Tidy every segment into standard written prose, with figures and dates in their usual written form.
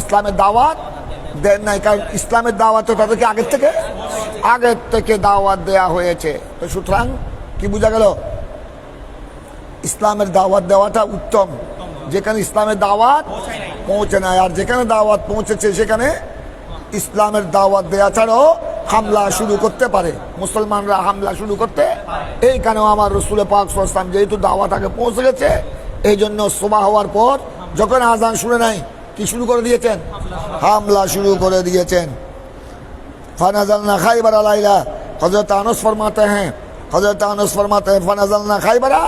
ইসলামের দাওয়াত দেন নাই, কারণ ইসলামের দাওয়াত তো তাদেরকে আগের থেকে দাওয়াত দেয়া হয়েছে। তো সুতরাং কি বোঝা গেল, ইসলামের দাওয়াত দেওয়াটা উত্তম, যেখানে ইসলামের দাওয়াত পৌঁছে নাই। আর যেখানে দাওয়াত পৌঁছেছে সেখানে ইসলামের দাওয়াত দেওয়া ছাড়াও হামলা শুরু করতে পারে, মুসলমানরা হামলা শুরু করতে। এইখানেও আমার রসুল পাক সাল্লাল্লাহু আলাইহি ওয়াসাল্লাম যেহেতু দাওয়াত আগে পৌঁছে গেছে, এই জন্য সুবহ হওয়ার পর যখন আজান শুনে নাই, কি শুরু করে দিয়েছেন? হামলা শুরু করে দিয়েছেন। ফানাজালনা খাইবারা লাইলা, হযরত আনস फरमाते हैं फनाजालना खाइबरा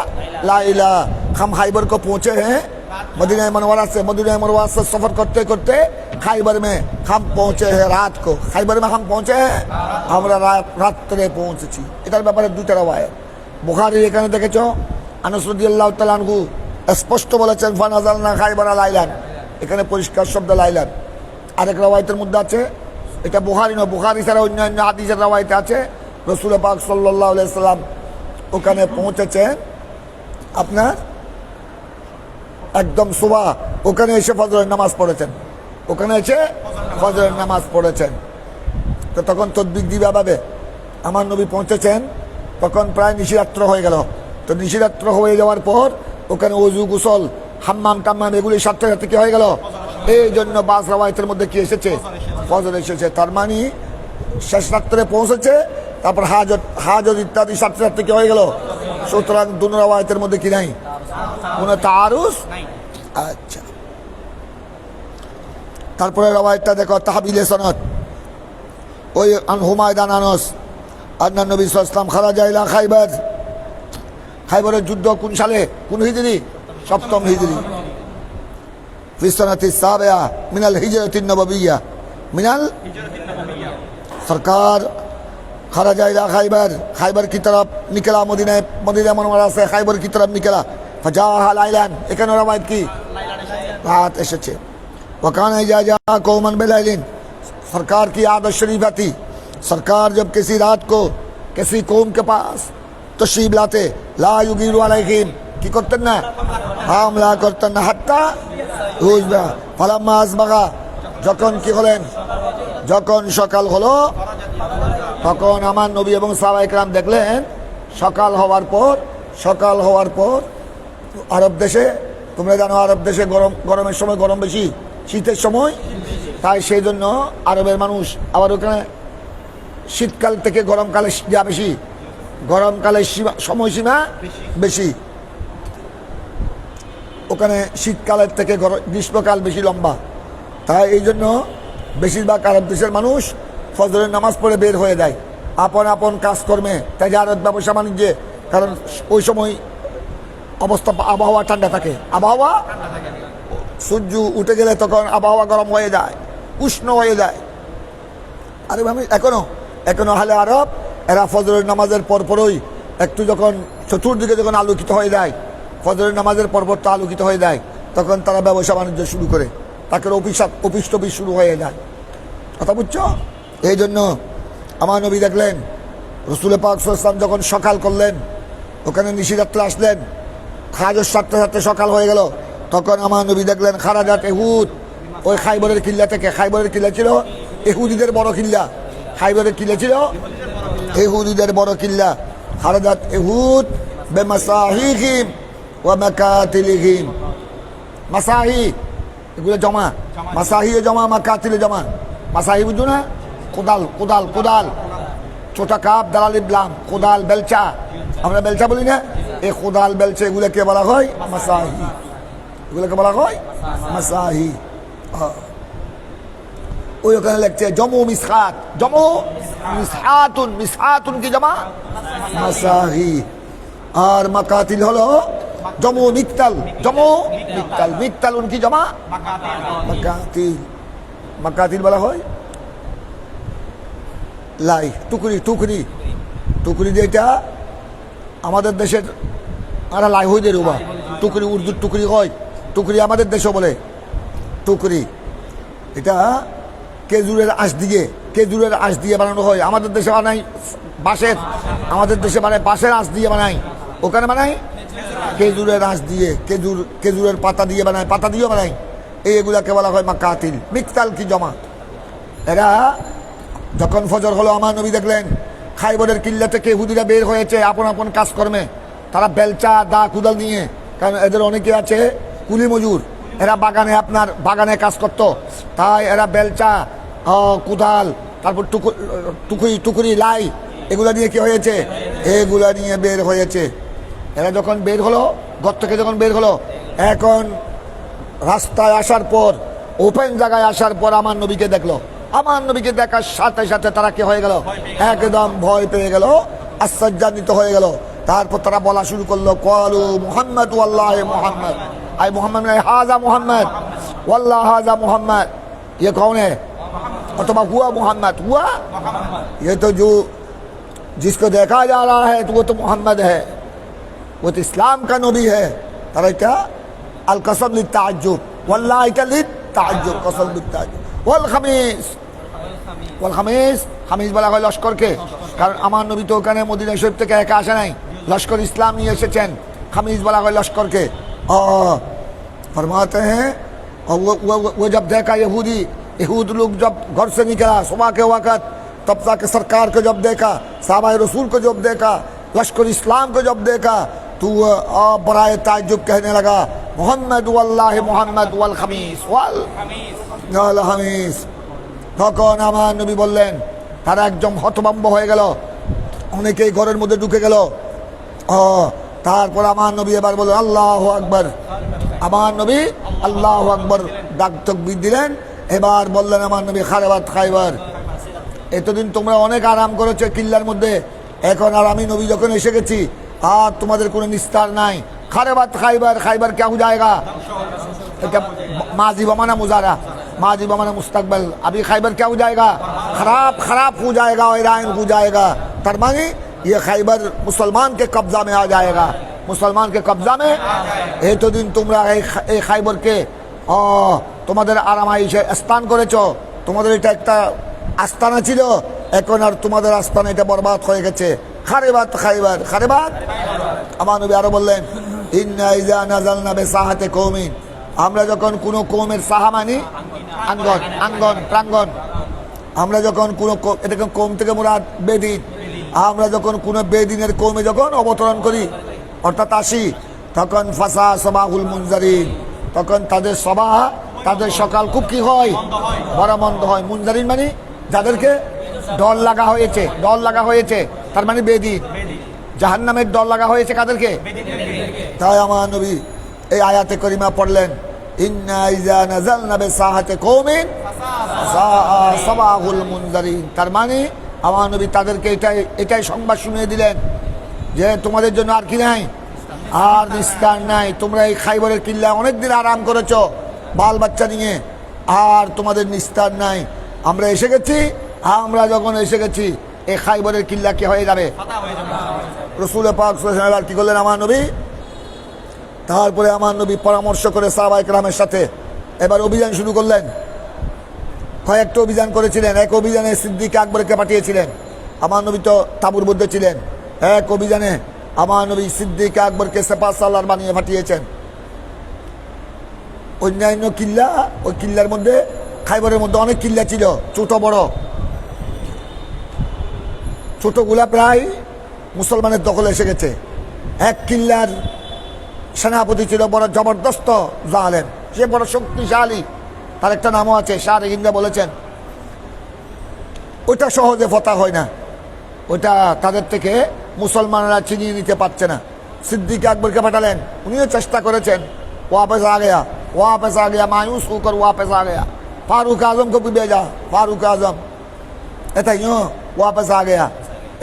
लाइला, हम खाइबर को पहुंचे हैं मदीना मनवरा से सफर करते करते खाइबर में हम पहुंचे हैं रात को। खाइबर में हम पहुंचे हैं, আমরা রাত্রে পৌঁছেছি। এটার ব্যাপারে দুইটা রাওয়ায়াত বুখারী এখানে দেখেছো, আনাস রাদিয়াল্লাহু তাআলা আনহু স্পষ্ট বলেছেন ফানাজালনা খাইবারা লাইলান, এখানে পরিষ্কার শব্দ লাইলান। আরেক রাওয়ায়াতের মধ্যে আছে, এটা বুখারী নয়, বুখারী ছাড়া অন্যান্য হাদিসের রাওয়ায়াতে আছে রসুল পাক সাল্লাল্লাহু আলাইহি সাল্লাম ওখানে পৌঁছেছেন আপনার একদম সুবহ, ওখানে এসে ফজরের নামাজ পড়েছেন। তো তখন তদবির দিবা ভাবে আমার নবী পৌঁছেছেন, তখন প্রায় নিশিরাত্র হয়ে গেল। তো নিশিরাত্র হয়ে যাওয়ার পর ওখানে ওযু গোসল হাম্মাম টাম্মাম এগুলি সাথে সাথে কি হয়ে গেল, এই জন্য বাস রাওয়ায়াতের মধ্যে কি এসেছে, ফজর এসেছে। তার মানে শেষ রাত্রে পৌঁছেছে, তারপর হাজত ইত্যাদি সাথে সাথে কি হয়ে গেল। সুতরাং দুনো রাওয়ায়াতের মধ্যে কি নাই, কোনো তাআরুজ। আচ্ছা, তারপরে রাওয়ায়াতটা দেখো, তাহবিলে সনদ, ওই আন হুমায়দান আনস আন্না নবী সাল্লাল্লাহু আলাইহি ওয়াসাল্লাম খারাজা ইলা খাইবার, খাইবারের যুদ্ধ কোন সালে, কোন হিজরি? 7ম হিজরি। ফি সানাতি সাবিয়া মিনাল হিজরাতিন নববিয়্যা, मिनल सरकार खराजा इला खैबर, खैबर की तरफ निकला, मदीना मुनव्वरा से खैबर की तरफ निकला। फजाहा लाइलान, এখানে রওয়ায়াত কি রাত এসেছে। वकान इजाजा कौमन बिलाइलिन, सरकार की आदत शरीफ थी, सरकार जब किसी रात को किसी कौम के पास तशरीफ लाते, ला युगीरु अलैहिम, কি করতেন না, হামলা করতেন না। হাত্তা হুজবা ফালাম্মা আসবাগা, যখন কি হলেন, যখন সকাল হলো, তখন আমার নবী এবং সাহাবায়ে কেরাম দেখলেন সকাল হওয়ার পর আরব দেশে, তোমরা জানো আরব দেশে গরমের সময় গরম বেশি, শীতের সময়, তাই সেই জন্য আরবের মানুষ আবার ওখানে শীতকাল থেকে গরমকালে যা বেশি, গরমকালে সময়সীমা বেশি, ওখানে শীতকালের থেকে গ্রীষ্মকাল বেশি লম্বা। তাই এই জন্য বেশিরভাগ আরব দেশের মানুষ ফজরের নামাজ পড়ে বের হয়ে যায় আপন আপন কাজকর্মে, তাজারত, ব্যবসা বাণিজ্যে, কারণ ওই সময় আবহাওয়া ঠান্ডা থাকে, সূর্য উঠে গেলে তখন আবহাওয়া গরম হয়ে যায়, উষ্ণ হয়ে যায়। আরে আমি এখনো হালে আরব, এরা ফজরের নামাজের পরপরই একটু যখন চতুর্দিকে যখন আলোকিত হয়ে যায়, ফজরের নামাজের পরপরটা আলোকিত হয়ে যায়, তখন তারা ব্যবসা বাণিজ্য শুরু করে, তাকে অফিস টফিস শুরু হয়ে যায়। কথা বুঝছো? এই জন্য আমার নবী দেখলেন রসুল পাক সাল্লাল্লাহু আলাইহি ওয়াসাল্লাম যখন সকাল করলেন, ওখানে নিশিরাত্রে আসলেন, খাজের সাথে সাথে সকাল হয়ে গেল, তখন আমার নবী দেখলেন খারাজাত এহুদ, ওই খাইবরের কিল্লা থেকে, খাইবরের কিল্লা ছিল এহুদিদের বড় কিল্লা, খাইবরের কিল্লা ছিল এহুদিদের বড় কিল্লা। খারাজাত এহুদ বেমাসাহিহিম ওয়া মাকাতিলিহিম, মাসাহি এগুলো জমা, মাসাহি জমা, মাকাতিলে জমা। মাসাহি বুঝো না, কোদাল, ছোটা কাপ দালালি ব্লাম, কোদাল, বেলচা, আমরা বেলচা বলি না, এই কোদাল বেলচা এগুলোকে বলা হয় মাসাহি, এগুলোকে বলা হয় মাসাহি। ওই ওখানে লিখছে জমু মিসহাত, জমু মিসহাতুন কি জমা মাসাহি। আর মাকাতিল হলো জমু মিক্তাল, মিক্তাল উনকি জমা মাকাতিল বলা হয়। লাই টুকরি যেটা আমাদের দেশের আরা লাই হই দে রুবা, টুকরি উর্দুর টুকরি হয়, টুকরি আমাদের দেশে বলে টুকরি। এটা খেজুরের আঁশ দিয়ে বানানো হয়, আমাদের দেশে বানাই বাঁশের, বাঁশের আঁশ দিয়ে বানাই, ওখানে বানাই খেজুরের আঁশ দিয়ে, খেজুরের পাতা দিয়ে বানায়, পাতা দিয়েও বানাই, এইগুলাকে বলা হয় মাকাতিল, মিকতাল কি জমা। এরা যখন ফজর হলো আমার নবী দেখলেন খাইবরের কিল্লা থেকে ইহুদিরা বের হয়েছে আপন আপন কাজকর্মে, তারা বেলচা দা কুদাল নিয়ে, কারণ এদের অনেকে আছে কুলি মজুর, এরা বাগানে আপনার বাগানে কাজ করতো, তাই এরা বেলচা কুদাল তারপর টুকুরি লাই এগুলা নিয়ে কি হয়েছে, এগুলা নিয়ে বের হয়েছে। এরা যখন বের হলো ঘর থেকে যখন বের হলো, এখন রাস্তায় আসার পর ওপেন জায়গায় আসার পর আমার নবীকে দেখলো, আমার নবীকে দেখার সাথে সাথে তারা কি হয়ে গেল, একদম ভয় পেয়ে গেল, আশ্চর্যান্বিত হয়ে গেল। তারপর তারা বলা শুরু করলো ক্বালু মুহাম্মদ ওয়াল্লাহি মুহাম্মদ, আই মুহাম্মদ হাজা মুহাম্মদ ওয়াল্লাহ হাজা মুহাম্মদ, ये कौन है, अथवा हुआ मोहम्मद, हुआ ये तो जो जिसको देखा जा रहा है तो वो तो मोहम्मद है, वो तो इस्लाम का नबी है। तारा क्या अल कसम लित्ताज्जुब वल्लाहि का लित्ताज्जुब, कसम लित्ताज्जुब ওয়াল খামিস, ওয়াল খামিস, খামিস বলা হয় লস্করকে, কারণ আমার নবী তো ওখানে মদিনা শরীফ থেকে একা আসে নাই, লস্কর ইসলাম নিয়ে এসেছেন, খামিস বলা হয় লস্করকে। फरमाते हैं और वो जब देखा यहूद लोग जब घर से निकला सुबह के वक़्त, तब जाके सरकार को जब देखा, साहबा रसूल को जब देखा, लश्कर इस्लाम को जब देखा, तो बराए ताज्जुब कहने लगा मोहम्मद वल्लाहि मोहम्मद वल खमीस वल খামিস। তখন আমার নবী বললেন, তারা একদম হতভম্ব হয়ে গেল, অনেকেই ঘরের মধ্যে ঢুকে গেল। তারপর আমার নবী এবার বললেন আল্লাহু আকবার, আমার নবী আল্লাহু আকবার ডাক তাকবীর দিলেন। এবার বললেন আমার নবী খারাবাত খাইবার, এতদিন তোমরা অনেক আরাম করেছো কিল্লার মধ্যে, এখন আর আমি নবী যখন এসে গেছি আর তোমাদের কোনো নিস্তার নাই। খারাবাত খাইবার, খাইবার क्या हो जाएगा, माजी बमाना मुजारा, माजी बमाना मुस्तकबल, अभी खैबर क्या हो जाएगा, खराब हो जाएगा, ईरान हो जाएगा। तरमानी ये खैबर मुसलमान के कब्जा में आ जाएगा, मुसलमान के कब्जा में। तो दिन তোমরা এই খাইবরকে তোমাদের আরামাইশে স্থান করেছো, তোমাদের এটা একটা আস্তানা ছিল, এখন আর তোমাদের আস্তানা এটা বরবাদ হয়ে গেছে। খারেবাত খাইবার, খারেবাত। আমার নবী আরো বললেন ইন্না ইযা নাযালনা বিসাহাতি কওমিন, আমরা যখন কোনো কওমের সাহা মানি আঙ্গন, আঙ্গন প্রাঙ্গন, আমরা যখন কোনো এটাকে কওম থেকে মুরাদ বেদিন, আমরা যখন কোনো বেদিনের কওমে যখন অবতরণ করি অর্থাৎ আসি, তখন ফাসা সবাহুল মুনজারিন, তখন তাদের সভা তাদের সকাল খুব কি হয়, বড় মন্দ হয়। মুনজারিন মানে যাদেরকে ডর লাগা হয়েছে, ডর লাগা হয়েছে, তার মানে বেদিন, জাহান্নামের ডর লাগা হয়েছে কাদেরকে। তাই আমার নবী এই আয়াতে করিমা পড়লেন ইন্না ইযা নাযালনা বিসাহাতি কওমিন সাবাহুল মুনজারিন, তার মানে আমার নবী তাদেরকে এটাই সংবাদ শুনিয়ে দিলেন যে তোমাদের জন্য আর কি নাই, আর নিস্তার নাই। তোমরা এই খাইবরের কিল্লা অনেকদিন আরাম করেছো বাল বাচ্চা নিয়ে, আর তোমাদের নিস্তার নাই। আমরা এসে গেছি, আমরা যখন এসে গেছি এই খাইবরের কিল্লা কি হয়ে যাবে, রাসূল পাক সাল্লাল্লাহু আলাইহি ওয়াসাল্লাম কি করলেন আমার নবী, তারপরে আমার নবী পরামর্শ করে সাহাবায়ে কেরামের সাথে এবার অভিযান শুরু করলেন। কয়েকটা অভিযান করেছিলেন, এক অভিযানে সিদ্দিক আকবরকে পাঠিয়েছিলেন, আমার নবী তো তাঁবুর মধ্যে ছিলেন। এক অভিযানে আমার নবী সিদ্দিক আকবরকে সেপাহ সালার বানিয়ে পাঠিয়েছেন। অন্যান্য কিল্লা, ওই কিল্লার মধ্যে খাইবরের মধ্যে অনেক কিল্লা ছিল, ছোট বড়, ছোটগুলা প্রায় মুসলমানের দখলে এসে গেছে। এক কিল্লার সেনাপতি ছিল বড় জবরদস্ত জালেম, সে বড় শক্তিশালী, তার একটা নামও আছে, শাহ হিন্দা বলেছেন। ওইটা সহজে ফতা হয় না, ওইটা তাদের থেকে মুসলমানরা ছিনিয়ে নিতে পারছে না। সিদ্দিক আকবরকে পাঠালেন, উনিও চেষ্টা করেছেন, ওয়াপস আ গয়া, ওয়াপস আ গয়া, মায়ুস হোকর ওয়াপস আ গয়া। ফারুক আজম को भी भेजा, ফারুক আজম এটাইও ওয়াপস আ গয়া।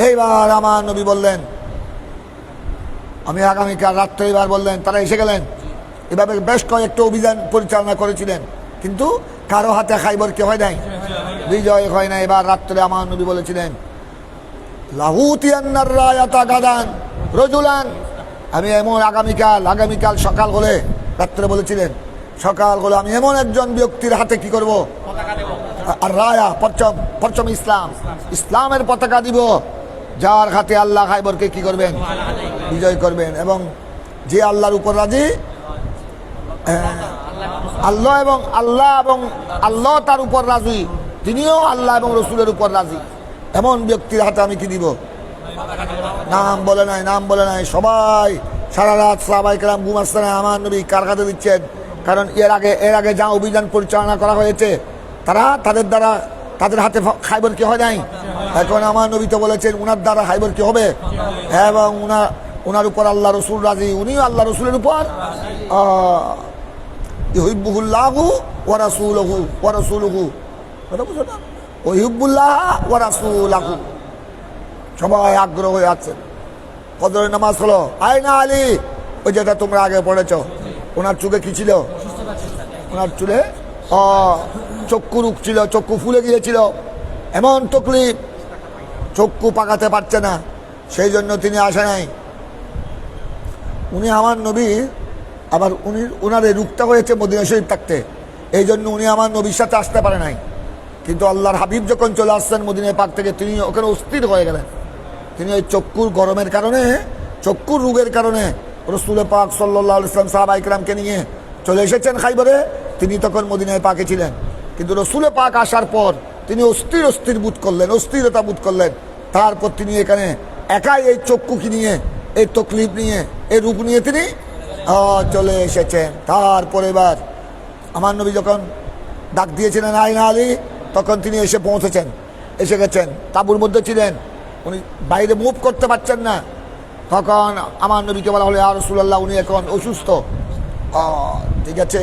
এইবার আমার নবী বললেন আমি আগামীকাল রাত্রে, এবার বললেন, তারা এসে গেলেন। এভাবে বেশ কয়েকটা অভিযান পরিচালনা করেছিলেন, কিন্তু কারো হাতে খাইবর কে হয় নাই, বিজয় হয় না। এবার রাত্রে আমার নবী বলেছিলেন লাহুতিয়ান্নার রায়াতা গাদান রজুলান, আমি এমন আগামীকাল সকাল হলে, রাত্রে বলেছিলেন সকাল হলে আমি এমন একজন ব্যক্তির হাতে কি করব, আর রায়া পরচম ইসলামের পতাকা দিব, যার হাতে আল্লাহ খাইবরকে কি করবেন, বিজয় করবেন। এবং যে আল্লাহর উপর রাজি, আল্লাহ এবং আল্লাহ তার উপর রাজি, তিনিও আল্লাহ এবং রসুলের উপর রাজি, এমন ব্যক্তির হাতে আমি কি দিব? নাম বলে নাই। সবাই সারা রাত সাহাবায়ে কেরাম ঘুমাচ্ছে না, আমার নবী কার কাছে দিচ্ছেন? কারণ এর আগে যা অভিযান পরিচালনা করা হয়েছে তাদের হাতে খাইবার কি হয় নাই। এখন আমার নবী তো বলেছেন উনার দ্বারা খাইবার কি হবে, এবং উনার উপর আল্লাহ রসুল রাজি, উনিও আল্লাহ রসুলের উপর ইউহিব্বুহুল্লাহু ওয়া রাসূলুহু ওয়া রাসূলুহু, কথা বুঝো না? ইউহিব্বুল্লাহ ওয়া রাসূলুহু, সবাই আগ্রহ হয়ে আছেন। ফজরের নামাজ হলো, আয়না আলী, ওই যেটা তোমরা আগে পড়েছো, ওনার চোখে কি ছিল? ওনার চুলে চক্ষু রোগ ছিল, চক্ষু ফুলে গিয়েছিল, এমন তকলিফ, চক্ষু পাকাতে পারছে না, সেই জন্য তিনি আসে নাই। উনি আমার নবী, আবার উনার এই রোগটা হয়েছে মদিনা শরীফ থাকতে, এই জন্য উনি আমার নবীর সাথে আসতে পারে নাই। কিন্তু আল্লাহর হাবিব যখন চলে আসছেন মদিনা পাক থেকে, তিনি ওখানে অস্থির হয়ে গেলেন। তিনি ওই চক্ষুর গরমের কারণে, চক্ষুর রোগের কারণে রাসূল পাক সাল্লাল্লাহু আলাইহি ওয়াসাল্লাম সাহাবায়ে কিরামকে নিয়ে চলে এসেছেন খাইবরে। তিনি তখন মদিনায় পাকে ছিলেন, কিন্তু রাসূল পাক আসার পর তিনি অস্থিরতা বোধ করলেন। তারপর তিনি এখানে একাই এই চক্ষুকে নিয়ে, এই তকলিফ নিয়ে, এই রূপ নিয়ে তিনি চলে এসেছেন। তারপরে এবার আমার নবী যখন ডাক দিয়েছিলেন আয়না আলী, তখন তিনি এসে গেছেন, তাঁবুর মধ্যে ছিলেন, উনি বাইরে মুভ করতে পারছেন না। তখন আমার নবীকে বলা হলো, ইয়া রাসূলুল্লাহ, উনি এখন অসুস্থ, ঠিক আছে,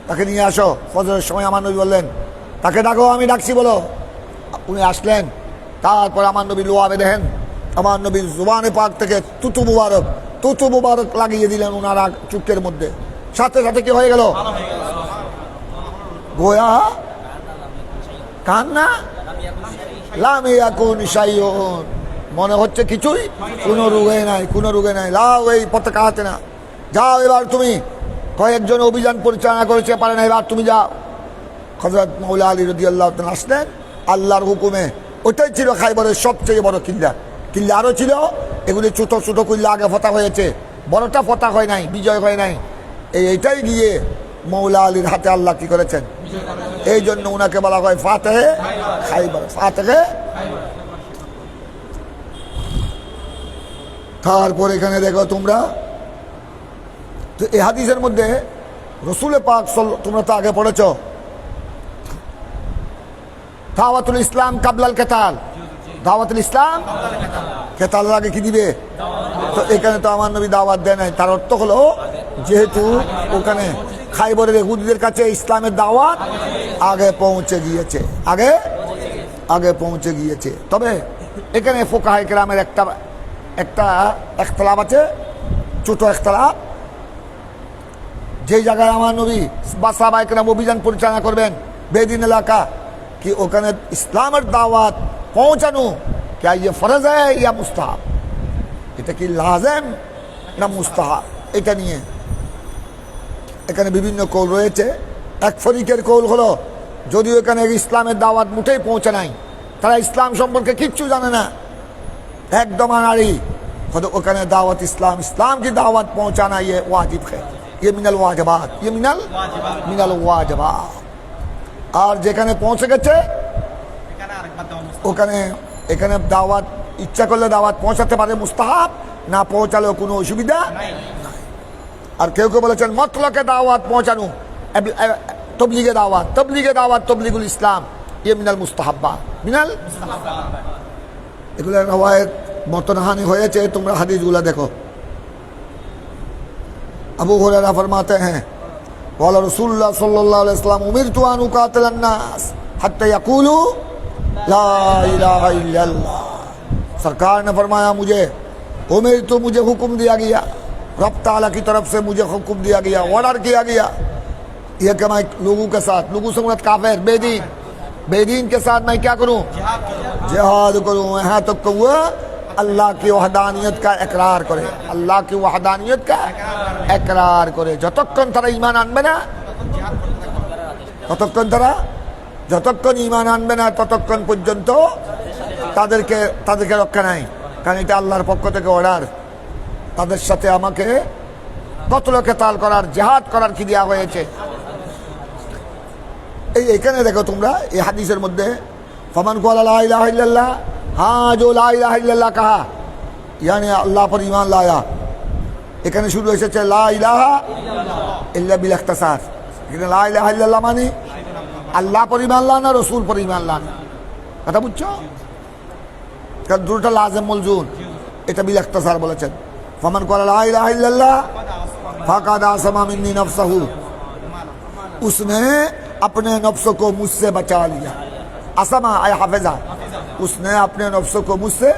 তাকে নিয়ে আসো। ফজরের সময় আমার নবী বললেন, তাকে ডাকো, আমি ডাকছি, বলো। উনি আসলেন। তারপর আমার নবী লোয়াবে দেখেন, আমার নবীর জুবানে পাক থেকে তুতু মুবারক লাগিয়ে দিলেন ওনার চুকের মধ্যে। সাথে সাথে কি হয়ে গেল? গোয়া কান্না লাম ইয়াকুন শাইউন, মনে হচ্ছে কিছুই, কোনো রোগে নাই। লাও, এই পতাকা হাতে না, যাও এবার তুমি, কয়েকজন অভিযান পরিচালনা করেছে, পারে না, এবার তুমি যাও। হযরত মাওলা আলী রাদিয়াল্লাহু তাআলা আসলেন আল্লাহর হুকুমে। ওইটাই ছিল খাইবরের সবচেয়ে বড় কিল্লা আরও ছিল, এগুলি ছোট ছোট কিল্লা আগে ফতা হয়েছে, বড়টা ফতা হয় নাই, বিজয় হয় নাই। এইটাই গিয়ে মাওলা আলীর হাতে আল্লাহ কি করেছেন, এই জন্য উনাকে বলা হয় ফাতেহে খাইবার, ফাতেহে। তারপর এখানে দেখো তোমরা, তো এই হাদিসের মধ্যে রাসূল পাক তোমরা তো আগে পড়েছ, দাওয়াতুল ইসলাম কাবলাল কেতাল, দাওয়াতুল ইসলাম কেতালের আগে কি দিবে? তো এখানে তো আমার নবী দাওয়াত দেয় নাই। তার অর্থ হলো, যেহেতু ওখানে খাইবরের ইহুদিদের কাছে ইসলামের দাওয়াত আগে পৌঁছে গিয়েছে। তবে এখানে ফুকাহায়ে কেরামের একটা ইখতিলাফ আছে, ছোট ইখতিলাফ। যেই জায়গায় আমার নবী বা সাহাবায়ে কেরাম অভিযান পরিচালনা করবেন বেদিন এলাকা, কি ওখানে ইসলামের দাওয়াত পৌঁছানো क्या ये फर्ज है या मुस्ताहब, এটা কি লাজেম না মুস্তাহাব, এটা নিয়ে এখানে বিভিন্ন কৌল রয়েছে। এক ফরিকের কৌল হলো, যদিও এখানে ইসলামের দাওয়াত মুঠেই পৌঁছে নাই, তারা ইসলাম সম্পর্কে কিচ্ছু জানে না, একদম আনাড়ি, ওখানে দাওয়াত ইসলাম की दावत पहुंचाना ये वाजिब है, ये मिनल वाजिबात, ये मिनल वाजिबात। আর যেখানে পৌঁছে গেছে ওখানে এখানে দাওয়াত ইচ্ছা করলে দাওয়াত পৌঁছাতে পারে, মুস্তাহাব, না পৌঁছালেও কোনো অসুবিধা নাই। আর কেউ বলেছেন মতলকে দাওয়াত পৌঁছানো, তবলিগে দাওয়াত, তবলিগুল ইসলাম, ইয়ে মিনাল মুস্তাহাব্বা, এগুলো রওয়ায়াত মতনহানি হয়েছে, তোমরা হাদিসগুলো দেখো। আবু হুরায়রা ফরমাতে हैं قال رسول الله صلى الله عليه وسلم उमिरतु अन उकातिल अन्नास हत्ता यक़ूलू ला इलाहा इल्लल्लाह, सरकार ने फरमाया मुझे हुक्म दिया गया, रब ताला की तरफ से मुझे हुक्म दिया गया, ऑर्डर किया गया, यह कि मैं लोगों से मुराद काफिर बेदीन के साथ मैं क्या करूं, जिहाद करूं, यहाँ तक कहूँ अल्लाह की वहदानियत का इकरार करे, अल्लाह की वहदानियत का इकरार करे। যতক্ষণ তারা ঈমান আনবে না, যতক্ষণ ঈমান আনবে না, ততক্ষণ পর্যন্ত তাদেরকে রক্ষা নাই। কারণ এটা আল্লাহর পক্ষ থেকে অর্ডার, তাদের সাথে আমাকে কতল কেতাল করার, জিহাদ করার কি দেওয়া হয়েছে। এখানে দেখো তোমরা এই হাদিসের মধ্যে ফমান ক্বালা লা ইলাহা ইল্লাল্লাহ, হ্যাঁ जो ला इलाहा इल्लल्लाह कहा यानी अल्लाह पर ईमान लाया। এখানে শুরু হয়েছে লা ইলাহা ইল্লা বিল ইখতিসার। এখানে লা ইলাহা ইল্লাল্লাহ মানে আল্লাহ पर ईमान लाना, रसूल पर ईमान लाना। কথা বুঝছো? কারণ দুটোটা লাজিম মলজুম, এটা বিল ইখতিসার বলেছেন। ফমান ক্বালা লা ইলাহা ইল্লাল্লাহ ফাকাদ আসাमा मिन्नी नफ्सहू, उसने अपने नफ्स को मुझसे बचा लिया। आसमा आय हाफिजा, उसने अपने नफ्स को मुझसे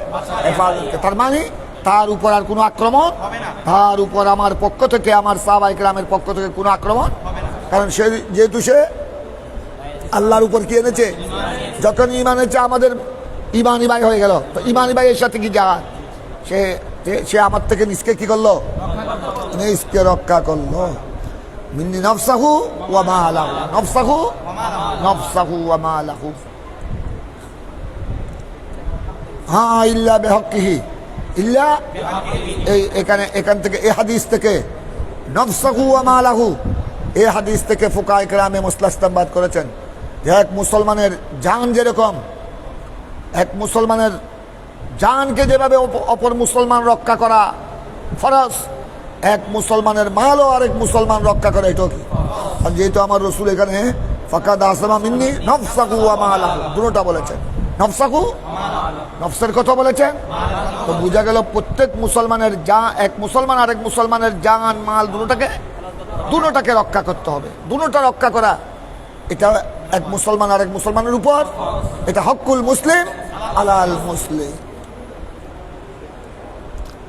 हेफाजत किया। তার মানে তার উপর আর কোনো আক্রমণ, তার উপর আমার পক্ষ থেকে, আমার সাহাবায়ে কেরামের পক্ষ থেকে কোনো আক্রমণ, কারণ সে যেহেতু সে আল্লাহর উপর কি এনেছে, যখন ঈমান এনেছে আমাদের ঈমানি ভাই হয়ে গেল, তো ঈমানি ভাইয়ের সাথে কি জাহাদ, সে আমার থেকে নিজকে কি করলো, নিজকে রক্ষা করলো। মিন্নি নফসাহু ওয়া মালাহু, নফসাহু ওয়া মালাহু, হ্যাঁ ইল্লা বিহক্কিহি, ইল্লা এখান থেকে এই হাদিস থেকে নফসাহু ওয়া মালাহু, এই হাদিস থেকে ফুকাহায়ে কেরামে মাসলা ইস্তেমবাদ করেছেন যে এক মুসলমানের জান যেরকম, এক মুসলমানের জানকে যেভাবে অপর মুসলমান রক্ষা করা ফরজ, এক মুসলমানের মালও আরেক মুসলমান রক্ষা করে এটাও কি। আর যেহেতু আমার রসুল এখানে ফাকাদ আসামা মিন্নি নফসাহু ওয়া মালাহু দুটোটা বলেছেন, নফসাহু নফসের কথা বলেছেন, তো বোঝা গেল প্রত্যেক মুসলমানের এক মুসলমান আরেক মুসলমানের জান মাল দুটোটাকে রক্ষা করতে হবে। দুটোটা রক্ষা করা এটা এক মুসলমান আরেক মুসলমানের উপর, এটা হকুল মুসলিম আলাল মুসলিম।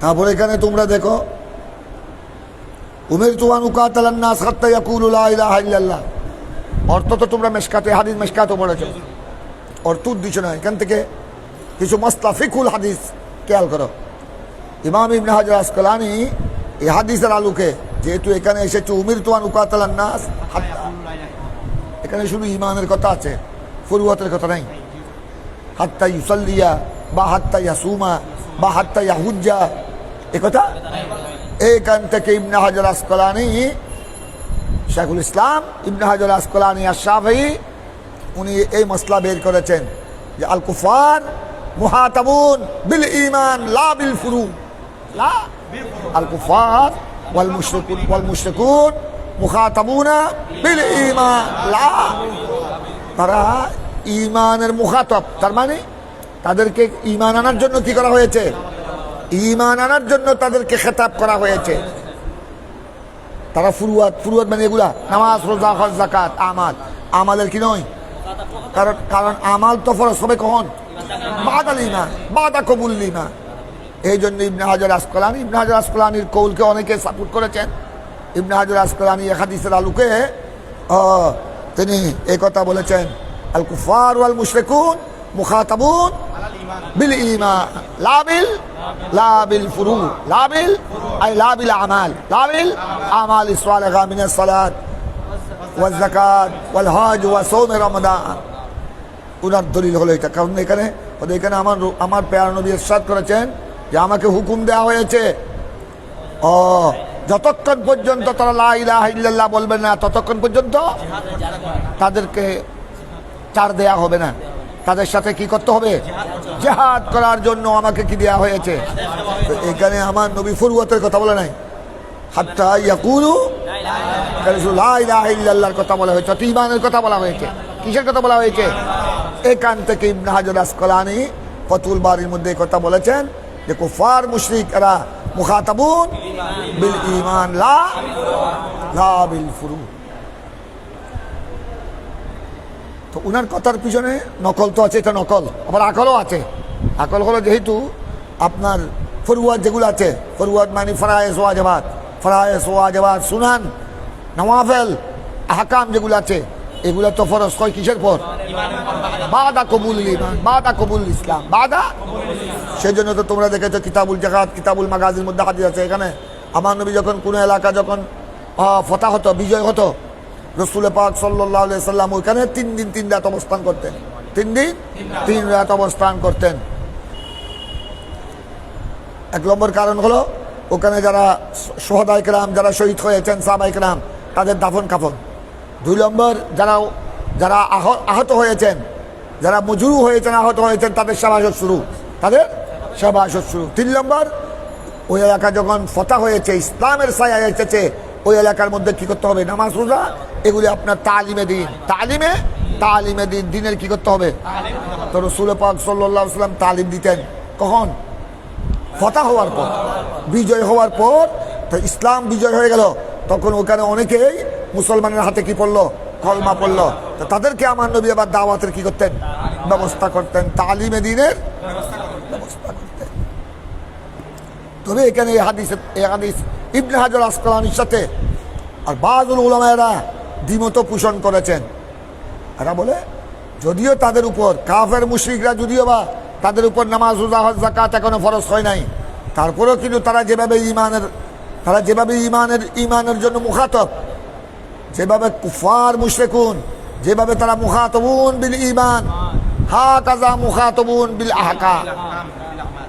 তারপরে এখানে তোমরা দেখো উমিরতু আন উকাতিলান নাস হাত্তা ইয়াকুলু লা ইলাহা ইল্লাল্লাহ, অর্থ তো তোমরা মেশকাতে হাদিস মেশকাতও পড়েছো, অর্থ উদ্দেশ্য নয়। এখান থেকে কিছু মাসলা ফিকহুল হাদিস খেয়াল করো। ইমাম ইবনে হাজার আসকালানি এই হাদিসের আলোকে, যেহেতু এখানে এসেছে উমিরতু আন উকাতিলান নাস হাত্তা, এখানে শুধু ইমানের কথা আছে, ফুরুয়াতের কথা নাই। হাত্তা ইউসাল্লিয়া বা হাত্তা ইয়াসুমা বা হাত্তা ইয়াহুজ্জা, এ কথা এইখান থেকে ইবনে হাজার আসকালানি, শাইখুল ইসলাম ইবনে হাজার আসকালানি আশ-শাফিঈ, উনি এই মাসলা বের করেছেন যে আল কুফার মুহাতাবুন বিল ঈমান লা বিল ফুরু, লা আল কুফার ওয়াল মুশরিকুন মুখাতাবুনা বিল ঈমান, লা তারা ঈমানের মুখাতাব, তার মানে তাদেরকে ঈমান আনার জন্য কি করা হয়েছে, ঈমান আনার জন্য তাদেরকে খেতাব করা হয়েছে। তারা ফুরুয়াত মানে এগুলা নামাজ, রোজা, হজ, যাকাত, আমালের কি নয়, কারণ আমাল তো ফরজ হবে কখন, বাদাল ঈমান, বাদা কবুল ঈমান। এই জন্য ইবনে হাজার আসকালানির কৌলকে অনেকে সাপোর্ট করেছেন। ইবনে হাজার আসকালানি এক হাদিসের আলোকে তিনি এই কথা বলেছেন, আল কুফার ওয়াল মুশরিকুন মুখাতাবুন বিল ঈমান লা বিল ফুরু, লা বিল আমাল, লা বিল আমাল সালিহা মিনাস সালাত ওয়াজ যাকাত ওয়াল হজ ওয়া সাওম রমাদান। উনার দলিল হলো এটা, কারণ এখানে আমার প্যারা নবী ইরশাদ করেছেন যে আমাকে হুকুম দেওয়া হয়েছে যতক্ষণ পর্যন্ত তারা লা ইলাহা ইল্লাল্লাহ বলবে না, ততক্ষণ পর্যন্ত তাদেরকে ছাড় দেয়া হবে না, তাদের সাথে কি করতে হবে, জিহাদ করার জন্য আমাকে কি দেয়া হয়েছে। এখানে আমার নবী ফুরুয়াতের কথা বলে নাই, হাত্তা ইয়াকুলু লা ইলাহা ইল্লাল্লাহর কথা বলা হয়েছে, ঈমানের কথা বলা হয়েছে। কিসের কথা বলা হয়েছে? এখান থেকে ইবনে হাজার আসকালানি ফাতুল বারির মধ্যে কথা বলেছেন যে কুফার মুশরিক এরা মুখাতাবুন বিল ঈমান লা বিল ফুরু। তো উনার কথার পিছনে নকল তো আছে, এটা নকল, আবার আকলও আছে। আকল হলো যেহেতু আপনার ফরওয়ার্ড যেগুলো আছে, ফরওয়ার্ড মানে ফরায়েজ ওয়াজিবাত, সুনান, নওয়াফেল, আহকাম যেগুলো আছে, এগুলো তো ফরজ হয় কিসের পর, বাদা কবুল ঈমান, বাদা কবুল ইসলাম, বাদা। সেজন্য তো তোমরা দেখেছো কিতাবুল জাকাত, কিতাবুল মাগাজির মধ্যে হাদিস আছে। এখানে আমার নবী যখন কোনো এলাকা যখন ফতহ হতো, বিজয় হতো, রসুল পাক সাল্লাল্লাহু আলাইহি সাল্লাম ওইখানে 3 দিন 3 রাত অবস্থান করতেন, 3 দিন 3 রাত অবস্থান করতেন। এক নম্বর কারণ হলো ওখানে যারা শহীদ কেরাম, যারা শহীদ হয়েছেন সাহাবায়ে কেরাম, তাদের দাফন কাফন। 2 নম্বর যারা যারা আহত হয়েছেন, যারা মজুরু হয়েছেন, আহত হয়েছেন, তাদের সেবাসত শুরু, তাদের সেবাসত শুরু। 3 নম্বর, ওই এলাকা যখন ফতা হয়েছে, ইসলামের ছায়া এসেছে, ওই এলাকার মধ্যে কি করতে হবে? নামাজ রোজা এগুলি আপনার তালিমে দিন, তালিমে দিন, দিনের কি করতে হবে? তো রাসূল পাক সাল্লাল্লাহু আলাইহি ওয়াসাল্লাম তালিম দিতেন কখন? ফতা হওয়ার পর, বিজয় হওয়ার পর। তো ইসলাম বিজয় হয়ে গেল, তখন ওখানে অনেকেই মুসলমানের হাতে কি পড়লো? কলমা পড়লো। তো তাদেরকে আমার নবী আবার দাওয়াতের কি করতেন? ব্যবস্থা করতেন, তালিমে দিনের ব্যবস্থা করতেন। তবে এখানে এই হাদিস ইবনে হাজার আসকালানির সাথে আর বাযুল উলামায়েরা দ্বিমত পোষণ করেছেন। এরা বলে যদিও তাদের উপর কাফের মুশরিকরা যদিও বা তাদের উপর নামাজ রোজা হজ যাকাত এখনো ফরজ হয় নাই, তারপরেও কিন্তু তারা যেভাবে ইমানের জন্য মুখাতব, যেভাবে কুফার মুশরিকুন যেভাবে তারা মুখাতবুন বিল ঈমান, হাকাযা মুখাতবুন বিল আহকাম,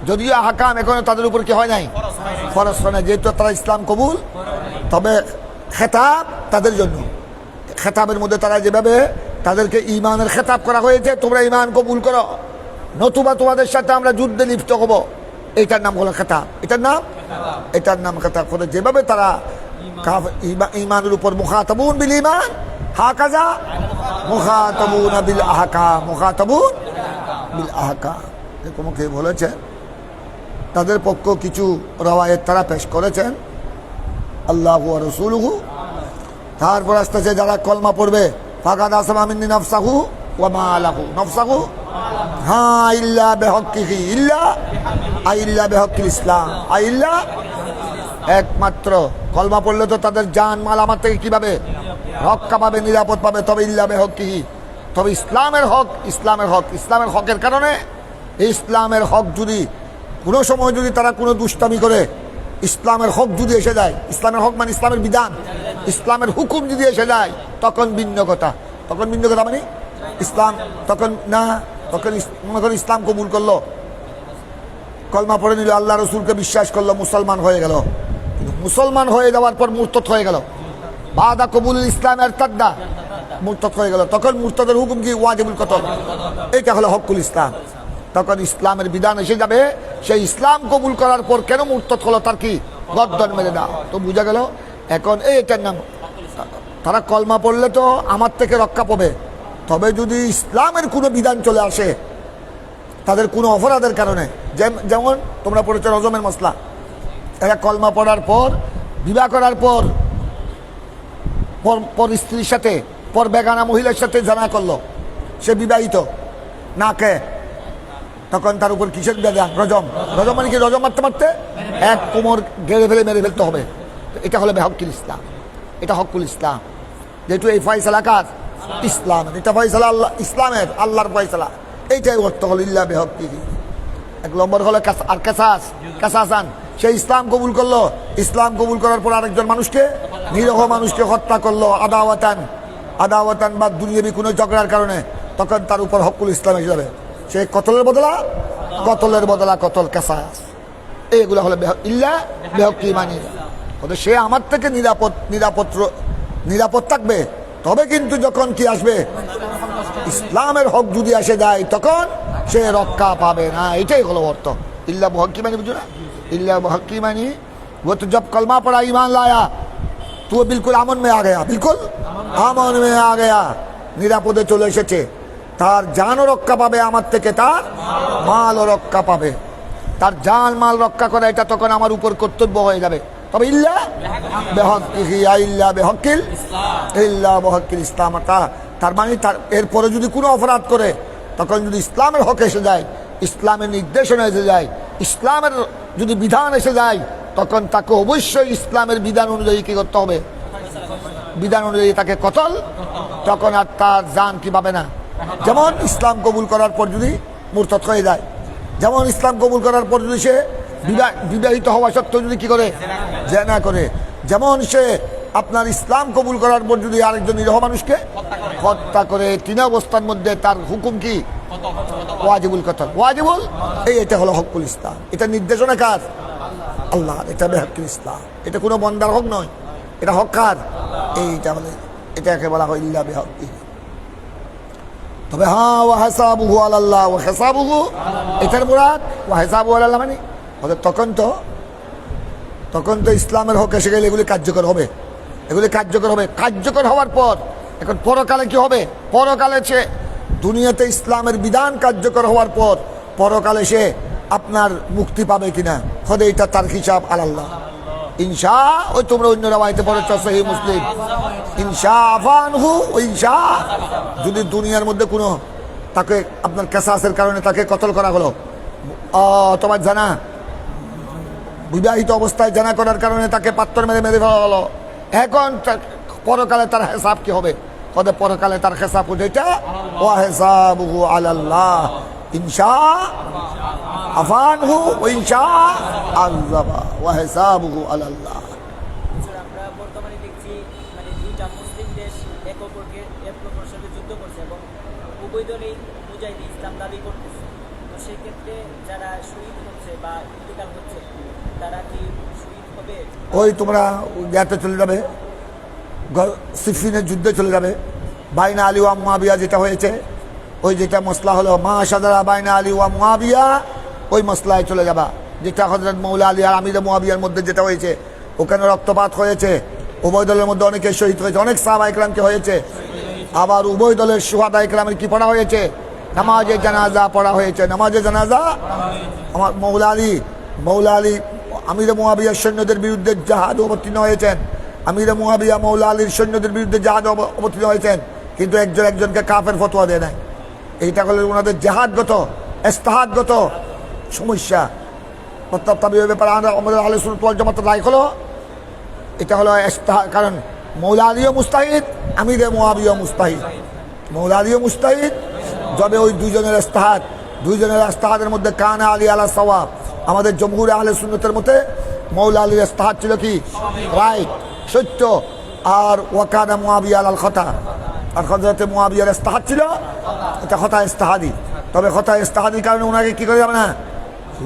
যদিও আহকাম এখনো তাদের উপর কি হয় নাই? ফরজ হয় নাই, যেহেতু তারা ইসলাম কবুল। তবে খেতাব তাদের জন্য, খেতাবের মধ্যে তারা যেভাবে তাদেরকে ঈমানের খেতাব করা হয়েছে, তোমরা ঈমান কবুল করো, নতুবা তোমাদের সাথে আমরা যুদ্ধে লিপ্ত হব, এটার নাম হলো খেতাব। এটার নাম খেতাব করে যেভাবে তারা ঈমানের উপর মুখাতাবুন বিল ঈমান, হাকাযা মুখাতাবুন বিল আহকাম, মুখাতাবুন বিল আহকাম। এরকম কে বলেছেন? তাদের পক্ষ কিছু রওয়ায়েত তারা পেশ করেছেন, আল্লাহু ওয়া রাসূলুহু। তারপর আসতেছে যারা কলমা পড়বে, ফাকাদ আসামা মিন্নি নাফসাহু ওয়া মালাহু, নাফসাহু হ্যাঁ ইল্লা বিহক্কিহি, ইল্লা বিহক্কিল ইসলাম, ইল্লা একমাত্র কলমা পড়লে তো তাদের জান মাল আমার থেকে কিভাবে রক্ষা পাবে, নিরাপদ পাবে। তবে ইল্লা বিহক্কিহি, তবে ইসলামের হকের কারণে, ইসলামের হক যদি কোনো সময় যদি তারা কোনো দুষ্টামি করে, ইসলামের হক যদি এসে যায়, ইসলামের হক মানে ইসলামের বিধান, ইসলামের হুকুম যদি এসে যায়, তখন ভিন্ন কথা। মানে ইসলাম তখন না, তখন ইসলাম কবুল করলো, কলমা পড়ে নিল, আল্লাহ রসুলকে বিশ্বাস করলো, মুসলমান হয়ে গেল। কিন্তু মুসলমান হয়ে যাওয়ার পর মুরতাদ হয়ে গেল, বাদা কবুল ইসলামের তাদ্দা, মুরতাদ হয়ে গেল। তখন মুরতাদের হুকুম কি? ওয়াজিবুল কতল। এইটা হলো হকুল ইসলাম। তখন ইসলামের বিধান এসে যাবে, সেই ইসলাম কবুল করার পর কেন মুরতাদ হলো তার কি গর্দন মেরে দাও। তো বুঝা গেল এখন এইটার নাম, তারা কলমা পড়লে তো আমার থেকে রক্ষা পাবে। তবে যদি ইসলামের কোনো বিধান চলে আসে তাদের কোনো অপরাধের কারণে, যেমন তোমরা পড়েছো রজমের মশলা, এরা কলমা পড়ার পর বিবাহ করার পর স্ত্রীর সাথে, পর বেগানা মহিলার সাথে জানা করলো, সে বিবাহিত না কে, তখন তার উপর কিসের বিধান? রজম মানে কি? রজম মারতে এক কোমর গেড়ে ফেলে মেরে ফেলতে হবে। এটা হলো বেহক্কিল ইসলাম, এটা হকুল ইসলাম। যেহেতু এই ফয়সালা কার? ইসলামের। এটা ফয়সালা আল্লাহ, ইসলামের, আল্লাহর ফয়সালা। এইটাই অর্থ হলো ইল্লা বিহক্কিহি। 1 নম্বর হলো আর কাসাসান, সে ইসলাম কবুল করলো, ইসলাম কবুল করার পর আরেকজন মানুষকে, নিরহ মানুষকে হত্যা করলো, আদাওয়াতান বা দুনিয়াবি কোনো ঝগড়ার কারণে, তখন তার উপর হকুল ইসলাম এসে যাবে। সে কতলের বদলা কতল, কাসাস। এইগুলো হলো ইল্লা বিহক্কিহি, মানি সে আমার থেকে নিরাপদ থাকবে। তবে কিন্তু যখন কি আসবে, ইসলামের হক যদি আসে যায়, তখন সে রক্ষা পাবে না। এটাই হলো অর্থ ইল্লা বিহক্কিহি, মানি বুঝো না? इल्ला हकी मानी वो तो जब कलमा पढ़ा, ईमान लाया, तो वो बिल्कुल अमन में आ गया, बिल्कुल अमन में आ गया, निरापदे चले एसेছে। তার জানও রক্ষা পাবে আমার থেকে, তার মালও রক্ষা পাবে। তার জান মাল রক্ষা করা এটা তখন আমার উপর কর্তব্য হয়ে যাবে। তবে ইল্লা বিহক্কিহি, ইল্লা বিহক্কিল ইসলাম, তার মানে তার এরপরে যদি কোনো অপরাধ করে, তখন যদি ইসলামের হক এসে যায়, ইসলামের নির্দেশনা এসে যায়, ইসলামের যদি বিধান এসে যায়, তখন তাকে অবশ্যই ইসলামের বিধান অনুযায়ী কি করতে হবে? বিধান অনুযায়ী তাকে কতল। তখন আর তার জান কি পাবে না। যেমন ইসলাম কবুল করার পর যদি মুরতাদ হয়ে যায়, যেমন ইসলাম কবুল করার পর যদি সে বিবাহিত হওয়া সত্ত্বেও যদি কি করে? জিনা করে। যেমন সে আপনার ইসলাম কবুল করার পর যদি আরেকজন নিরহ মানুষকে হত্যা করে, 3 অবস্থার মধ্যে তার হুকুম কি? ওয়াজিবুল কতল। ওয়াজিবুল, এটা হলো হকুল ইসলাম। এটা নির্দেশনা কার? আল্লাহ। এটা বেহক্কিল ইসলাম, এটা কোনো বন্দার হক নয়, এটা হক কার? এইটা বলে, এটাকে বলা হয় ইল্লা বিহক্কিহি। তবে হ্যাঁ ওয়া হিসাবুহু আলাল্লাহ, ওয়া হিসাবুহু এটার মুরাদ ওয়া হিসাবুহু আলাল্লাহ মানে তখন তো ইসলামের হক এসে গেলে এগুলি কার্যকর হবে, এগুলি কার্যকর হবে। কার্যকর হওয়ার পর এখন পরকালে কি হবে? পরকালে সে দুনিয়াতে ইসলামের বিধান কার্যকর হওয়ার পর পরকালে সে আপনার মুক্তি পাবে কিনা, খোদে এটা তার হিসাব আলাল্লাহ। ইনশা, ওই তোমরা অন্য রাওয়ায়াতে পড়েছ সহিহ মুসলিম, ইনশা আফানহু ওয়া ইনশা, যদি দুনিয়ার মধ্যে কোনো তাকে আপনার কেসাসের কারণে তাকে কতল করা হলো, তোমার জানা বিবাহিত অবস্থায় জানা করার কারণে তাকে পাত্তর মেরে ফেলা হলো, এখন পরকালে তার হিসাব কি হবে? কদে পরকালে তার হিসাব যেটা ওয়া হিসাবুহু আলাল্লাহ, ইনশা আফানহু ওয়া ইনশা আযাবা ওয়া হিসাবুহু আলাল্লাহ। আমরা বর্তমানে দেখছি মানে দুইটা মুসলিম দেশ এক অপরের সাথে যুদ্ধ করছে এবং উভয় দলই মুজাহিদ ইসলাম দাবি করতেছে। তো সেই ক্ষেত্রে যারা শহীদ হচ্ছে বা ইন্তেকাল হচ্ছে তারা কি শহীদ হবে? ওই তোমরা ইয়াতে চলে যাবে, সিফিনের যুদ্ধে চলে যাবে, বাইনা আলী ওয়া মুআবিয়া যেটা হয়েছে, ওই যেটা মসলা হলো মা শাজারা বাইনা আলী ওয়া মুআবিয়া, ওই মসলায় চলে যাবা, যেটা হযরত মৌলা আলী আর আমির মুআবিয়ার মধ্যে যেটা হয়েছে, ওখানে রক্তপাত হয়েছে, উভয় দলের মধ্যে অনেকে শহীদ হয়েছে, অনেক সাহাবা ইকরামকে হয়েছে। আবার উভয় দলের শুহাদা ইকরামের কি পড়া হয়েছে? নামাজে জানাজা পড়া হয়েছে, নামাজে জানাজা। আমার মৌলা আলী আমির মুআবিয়ার সৈন্যদের বিরুদ্ধে জাহাদ অবতীর্ণ হয়েছেন, আমির মুআবিয়া মৌলা আলীর সৈন্যদের বিরুদ্ধে জাহাদ অবতীর্ণ হয়েছেন, কিন্তু একজনকে কাফের ফতোয়া দেয় নাই। এইটা হলো ওনাদের জাহাদগত ইস্তেহাদগত সমস্যা। তাবির ব্যাপারে আমাদের আহলে সুন্নাত ওয়াল জামাতের রায় হলো এটা হলো ইস্তেহাদ, কারণ মৌলা আলীও মুস্তাহিদ, আমির মুআবিয়া মুস্তাহিদ, মৌলা আলীও মুস্তাহিদ। যবে ওই দুইজনের ইস্তেহাদের মধ্যে কানা আলী আলা সাওয়াব, আমাদের জমহুর আহলে সুন্নতের মতে মৌলা আলীর ইস্তেহাদ ছিল কি রাইট, সত্য, আর ওয়াকানা মুআবিয়া আলাল খতা, আর হযরতে মুআবিয়ার ইস্তেহাদ ছিল এটা খতা ইস্তেহাদি। তবে খতা ইস্তেহাদির কারণে ওনাকে কি করে যাবে না,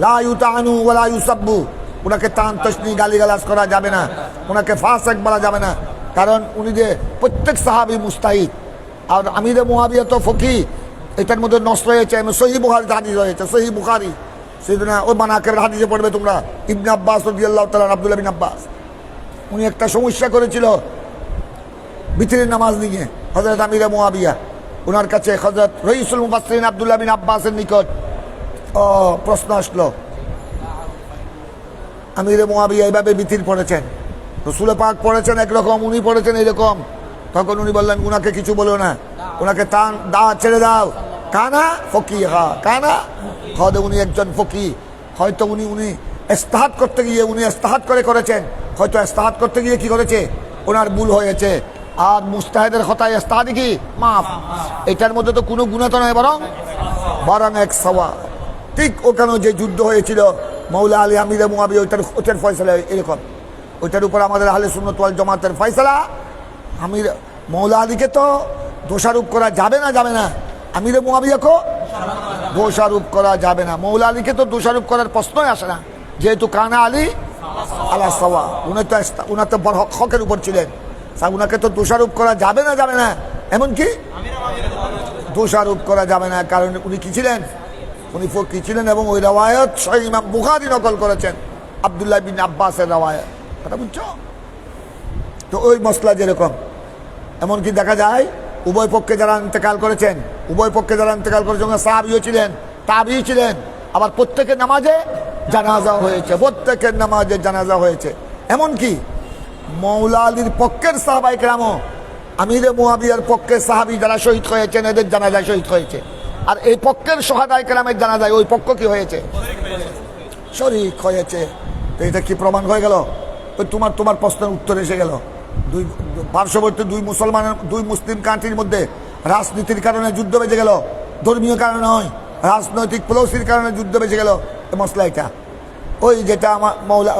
লা ইউতানু ওয়া লা ইউসাব্বু, ওনাকে তান তশনি গালিগালাজ করা যাবে না, ওনাকে ফাসিক বলা যাবে না, কারণ উনি যে প্রত্যেক সাহাবী মুস্তাহিদ। আর আমির মুআবিয়া তো ফকি, এটার মধ্যে নষ্ট হয়েছে, সহিহ বুখারীতে হাদিস রয়েছে, সহিহ বুখারী সেদিনা ওই মানাকের হাদিসে পড়বে তোমরা, ইবনে আব্বাস রাদিয়াল্লাহু তাআলা, আব্দুল্লাহ বিন আব্বাস, উনি একটা সমস্যা করেছিল বিতরের নামাজ নিয়ে হযরত আমির মুআবিয়া, ওনার কাছে হযরত রাইসুল মুফাসসিরিন আব্দুল্লাহ বিন আব্বাসের নিকট প্রশ্ন আসলো, আমির মুআবিয়া এইভাবে বিতির পড়েছেন, রাসূল পাক পড়েছেন একরকম, উনি পড়েছেন এরকম। তখন উনি বললেন উনাকে কিছু বলো না, ওনাকে ছেড়ে দাও, কানা ফকিহা, কানা হয়তো উনি একজন ফকি, হয়তো উনি ইস্তেহাদ করতে গিয়ে উনি ইস্তেহাদ করেছেন, হয়তো ইস্তেহাদ করতে গিয়ে কি করেছে, ওনার ভুল হয়েছে। আর মুস্তাহিদের হতায় ইস্তেহাদি কি মাফ, এটার মধ্যে তো কোনো গুনাহ তো নয়, বরং এক সওয়াব। ঠিক ওখানে যে যুদ্ধ হয়েছিল মৌলা আলী আমির মুআবিয়া, ওইটার ফয়সালা এরকম, ওইটার উপর আমাদের আহলে সুন্নাত ওয়াল জামাতের ফয়সালা, আমির মৌলা আলীকে তো দোষারোপ করা যাবে না, আমির মুআবিয়াকে দোষারোপ করা যাবে না, মৌলা আলীকে তো দোষারোপ করার প্রশ্নই আসে না, যেহেতু কানা আলী আলা সাওয়া, উনি তো হকের উপর ছিলেন, উনাকে তো দোষারোপ করা যাবে না, এমনকি দোষারোপ করা যাবে না, কারণ উনি কি ছিলেন, উনি ফকি ছিলেন। এবং ওই রাওয়ায়াত সহিহ ইমাম বুখারী নকল করেছেন, আব্দুল্লাহ বিন আব্বাসের রাওয়ায়াত, কথা বুঝছো? তো ওই মসলা যেরকম, এমনকি দেখা যায় উভয় পক্ষে যারা ইন্তেকাল করেছেন সাহাবীও ছিলেন, তাবিঈ ছিলেন, আবার প্রত্যেকের নামাজে জানাজা হয়েছে, এমনকি মৌলা আলীর পক্ষের সাহাবায়ে কেরামও আমিরে মুআবিয়ার পক্ষের সাহাবী যারা শহীদ হয়েছেন এদের জানাজায় শহীদ হয়েছে, আর এই পক্ষের শুহাদায়ে কেরামের জানাজায় ওই পক্ষ কি হয়েছে, শরীক হয়েছে। তো এটা কি প্রমাণ হয়ে গেল? ওই তোমার প্রশ্নের উত্তর এসে গেল। দুই পার্শ্ববর্তী দুই মুসলিম কান্ট্রির মধ্যে রাজনীতির কারণে যুদ্ধ বেজে গেল, ধর্মীয় কারণে নয়, রাজনৈতিক পলিসির কারণে যুদ্ধ বেজে গেল। মসলা এটা ওই যেটা আমার মৌলা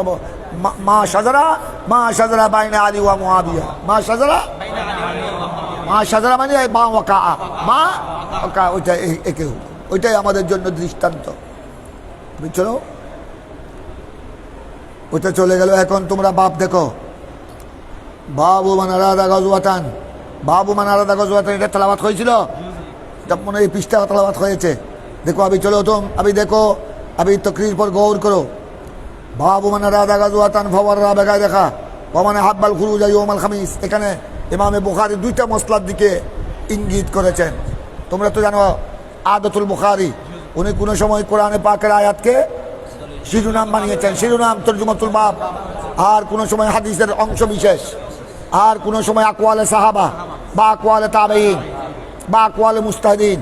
মা শাজারা বাইনা আলী ওয়া মুআবিয়া, মা শাজারা মানে ওইটাই আমাদের জন্য দৃষ্টান্ত, বুঝছো? ওইটা চলে গেল। এখন তোমরা বাপ দেখো, বাবু মান আরাদা গাজওয়াতান, এটা তেলাওয়াত হয়েছিল, जब मने ये पृष्ठा तलावत হয়েছে देखो अभी चलो तुम अभी देखो अभी तकरीर पर गौर करो बाबू मन रादा गाजुआतान फवररा बेगाय দেখা ওমানে হাব্বাল খুরুজ ইয়াউমাল খামিস এখানে ইমামে বুখারী দুইটা মসলার দিকে ইঙ্গিত করেছেন তোমরা তো জানো আদাতুল বুখারী উনি কোন সময় কোরআনে পাকের আয়াতকে শিরোনাম বানিয়েছেন শিরোনাম তরজুমাতুল বাব আর কোন সময় হাদিসের অংশ বিশেষ আর কোন সময় আকওয়ালে সাহাবা বা আকওয়ালে তাবেঈন বা আকওয়ালে মুজতাহিদিন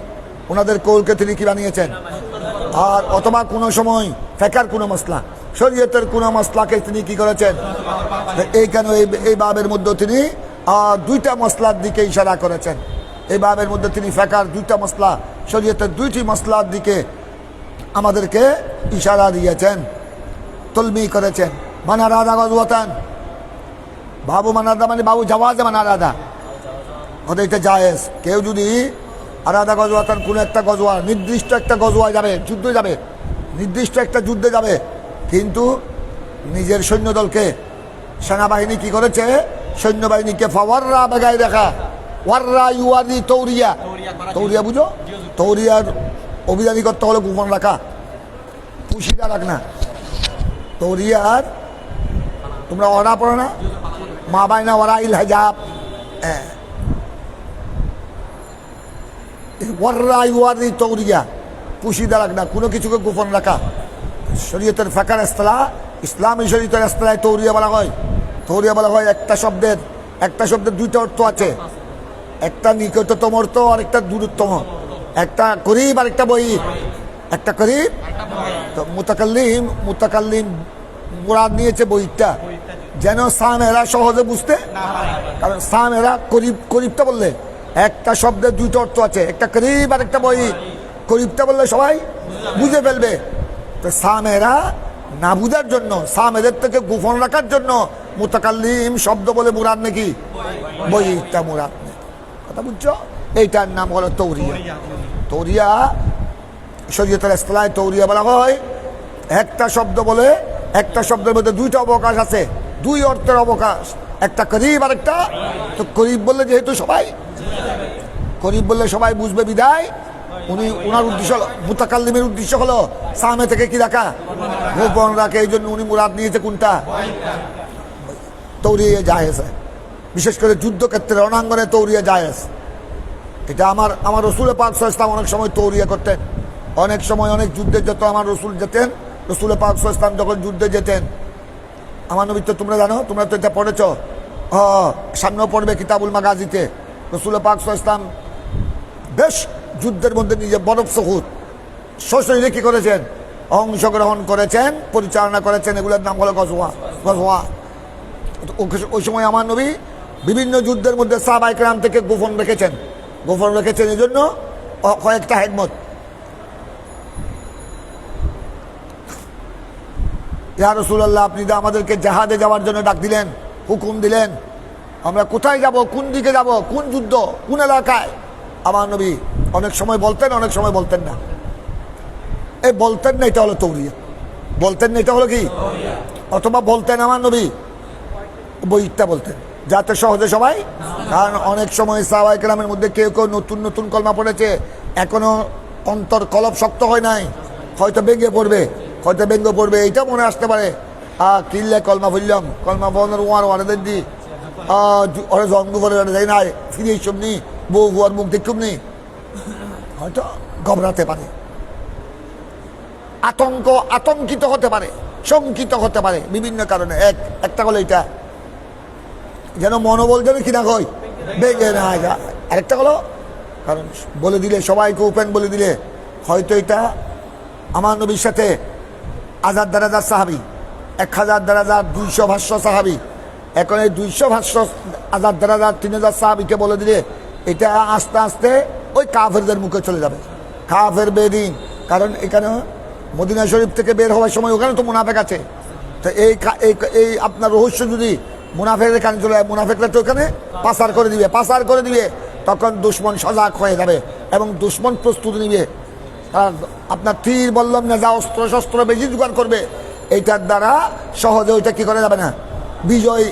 ওনাদের কৌলকে তিনি কি বানিয়েছেন আর অথবা কোন সময় ফিকহের কোন মাসলা শরীয়তের কোন মাসলাকে তিনি কি করেছেন এইখানে এই বাবের মধ্যে তিনি দুইটা মাসলার দিকে ইশারা করেছেন এই বাবের মধ্যে তিনি ফিকহের দুইটা মাসলা শরীয়তের দুইটি মাসলার দিকে আমাদেরকে ইশারা দিয়েছেন তলমি করেছেন মানারাদা গজওয়াতান বাবু মানারাদা মানে বাবু জাওয়াজে মানারাদা ওদের এটা জায়েজ কেউ যদি আরাদা গজওয়াতান কোন একটা গজওয়া নির্দিষ্ট একটা গজওয়ায় যাবে যুদ্ধে যাবে নির্দিষ্ট একটা যুদ্ধে যাবে কিন্তু নিজের সৈন্যদলকে সেনাবাহিনী কি করেছে সৈন্যবাহিনীকে ফাওয়াররা বেগায় দেখা ওয়াররা ইউয়ারি তৌরিয়া তৌরিয়া বুঝো তৌরিয়ার অভিযানী করতে হলে গোপন রাখা পুশিদা রাখ না তৌরিয়ার তোমরা ওরা পড়ো না মা বাইনা ওরা ইল হাজাব ওয়াররা ইউয়ারি তৌরিয়া পুশিদা রাখ না কোনো কিছুকে গোপন রাখা শরীয়তের ফিকহের ইসতিলাহ ইসলামী শরীয়তের ইসতিলাহে তৌরিয়া বলা হয় একটা শব্দের দুইটা অর্থ আছে একটা নিকটতম অর্থ আর একটা দূরতম একটা করিব আর একটা বঈদ একটা করিব তো মুতাকাল্লিম মুরাদ নিয়েছে বঈদটা যেন সামেরা সহজে বুঝতে কারণ সামেরা করিবটা বললে একটা শব্দের দুইটা অর্থ আছে একটা করিব আর একটা বঈদ করিবটা বললে সবাই বুঝে ফেলবে তো সামেরা না বুঝার জন্য সামেদের থেকে গোপন রাখার জন্য মুতাকাল্লিম শব্দ বলে মুরাদ নাকি বঈদটা মুরাদ কথা বুঝছো এইটার নাম হলো তৌরিয়া শরীয়তের ইসতিলাহে তৌরিয়া বলা হয় একটা শব্দ বলে একটা শব্দের মধ্যে দুইটা অবকাশ আছে দুই অর্থের অবকাশ একটা করিব আর একটা তো করিব বললে যেহেতু সবাই করিব বললে সবাই বুঝবে বিদায় উনার উদ্দেশ্য মুতাকাল্লিমের উদ্দেশ্য হলো সামনে থেকে কি রাখা গোপন রাখে এই জন্য উনি মুরাদ নিয়েছে কোনটা তৌরিয়া জায়েজ বিশেষ করে যুদ্ধক্ষেত্রে রণাঙ্গনে তৌরিয়া জায়েজ এটা আমার রসুল পাক সাল্লাল্লাহু আলাইহি ওয়াসাল্লাম অনেক সময় তৌরিয়া করতেন অনেক সময় অনেক যুদ্ধে যেত আমার রসুল যেতেন রসুল পাক সাল্লাল্লাহু আলাইহি ওয়াসাল্লাম যখন যুদ্ধে যেতেন আমার নবী তো তোমরা জানো তোমরা তো এটা পড়েছ সামনেও পড়বে কিতাবুল মাগাজিতে রসুল পাক সাল্লাল্লাহু আলাইহি ওয়াসাল্লাম বেশ যুদ্ধের মধ্যে নিজে বরফ সহুদ সশরীরে কি করেছেন অংশগ্রহণ করেছেন পরিচালনা করেছেন এগুলোর নাম হলো গজওয়া ওই সময় আমার নবী বিভিন্ন যুদ্ধের মধ্যে সাহাবায়ে কেরাম থেকে গোপন রেখেছেন এই জন্য কয়েকটা হিকমত ইয়া রাসূলুল্লাহ আপনি তো আমাদেরকে জিহাদে যাওয়ার জন্য ডাক দিলেন হুকুম দিলেন আমরা কোথায় যাব কোন দিকে যাব কোন যুদ্ধ কোন এলাকায় আমার নবী অনেক সময় বলতেন অনেক সময় বলতেন না এই বলতেন না এটা হলো তৌরিয়া বলতেন না এটা হলো কি অথবা বলতেন আমার নবী বইটা বলতেন যাতে সহজে সবাই কারণ অনেক সময় সাহাবায়ে কেরামের মধ্যে কেউ নতুন নতুন কলমা পড়েছে এখনো অন্তর কলব শক্ত হয় নাই হয়তো ভেঙে পড়বে এইটা মনে আসতে পারে কিনলে কলমা বললাম কলমা বলার ওয়ারদের দি ওরা জন্ম করে যাই না ফিরে এইসব নি বউ বুয়ার মুখ দেখুম নি হয়তো ঘবরাতে পারে আতঙ্কিত হতে পারে শঙ্কিত হতে পারে বিভিন্ন কারণে একটা হলো এটা যেন মনোবল যেন কিনা হয় বেগে না যায় আরেকটা হলো কারণ বলে দিলে সবাইকে ওপেন বলে দিলে হয়তো এটা আমার নবীর সাথে 1000 দারাজার সাহাবি 1000 দারাজার 200 ভাষ্য সাহাবি এখন এই 200 ভাষ্য 1000 দারাজার 3000 সাহাবিকে বলে দিলে এটা আস্তে আস্তে ওই কাফেরদের মুখে চলে যাবে কাফের বেদিন কারণ এখানে মদিনা শরীফ থেকে বের হওয়ার সময় ওখানে তো মুনাফেক আছে তো এই আপনার রহস্য যদি মুনাফেকের কানে চলে যায় মুনাফেকরা তো ওখানে পাচার করে দিবে তখন দুশমন সজাগ হয়ে যাবে এবং দুশমন প্রস্তুতি নিবে আপনার তীর বললাম না যা অস্ত্র শস্ত্র বেশি জোগাড় করবে এইটার দ্বারা সহজে ওইটা কি করা যাবে না বিজয়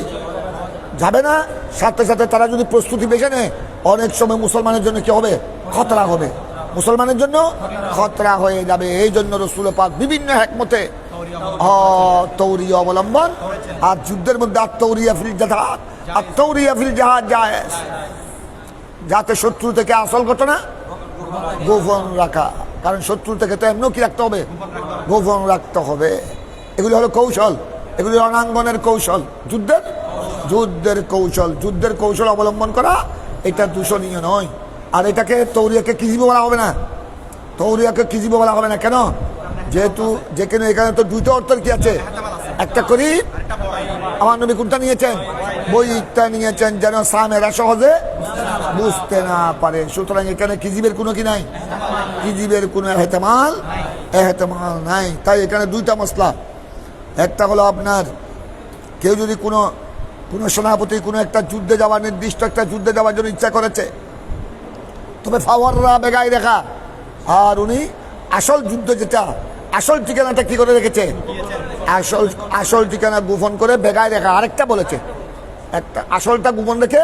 যাবে না সাথে সাথে তারা যদি প্রস্তুতি বেছে নেয় অনেক সময় মুসলমানের জন্য কি হবে খতরা হবে, মুসলমানের জন্য খতরা হয়ে যাবে। এই জন্য রসুল পাক বিভিন্ন হিকমতে তৌরিয়া অবলম্বন, আর যুদ্ধের মধ্যে আত্মৌরিয়া ফিল জাহাদ, আত্মৌরিয়া ফিল জাহাদ জায়েজ, যাতে শত্রু থেকে আসল ঘটনা গোপন রাখা। কারণ শত্রু থেকে তো এমনও কি রাখতে হবে, গোপন রাখতে হবে। এগুলি হলো কৌশল, এগুলি রণাঙ্গনের কৌশল, যুদ্ধের কৌশল। যুদ্ধের কৌশল অবলম্বন করা এটা দূষণীয় নয়। আর এটাকে তৌরিয়াকে কিজিব বলা হবে না, তৌরিয়াকে কিজিব বলা হবে না। কেন? যেহেতু যেখানে এখানে তো দুইটা অর্থের কি আছে, একটা করি আমার নবী কোনটা নিয়েছেন, বইটা নিয়েছেন যেন সামেরা সহজে বুঝতে না পারে। সুতরাং এখানে কিজিবের কোনো কি নাই, কিজিবের কোনো এহতেমাল নাই। তাই এখানে দুইটা মশলা, একটা হলো আপনার কেউ যদি কোনো সেনাপতি কোনো একটা যুদ্ধে যাওয়ার, নির্দিষ্ট একটা যুদ্ধে যাওয়ার জন্য ইচ্ছা করেছে, তবে ফাওয়াররা বেগায় রেখা, আর উনি আসল যুদ্ধ যেটা আসল ঠিকানাটা কি করে রেখেছে, আসল ঠিকানা গোপন করে বেগায় রেখা। আরেকটা বলেছে, একটা আসলটা গোপন রেখে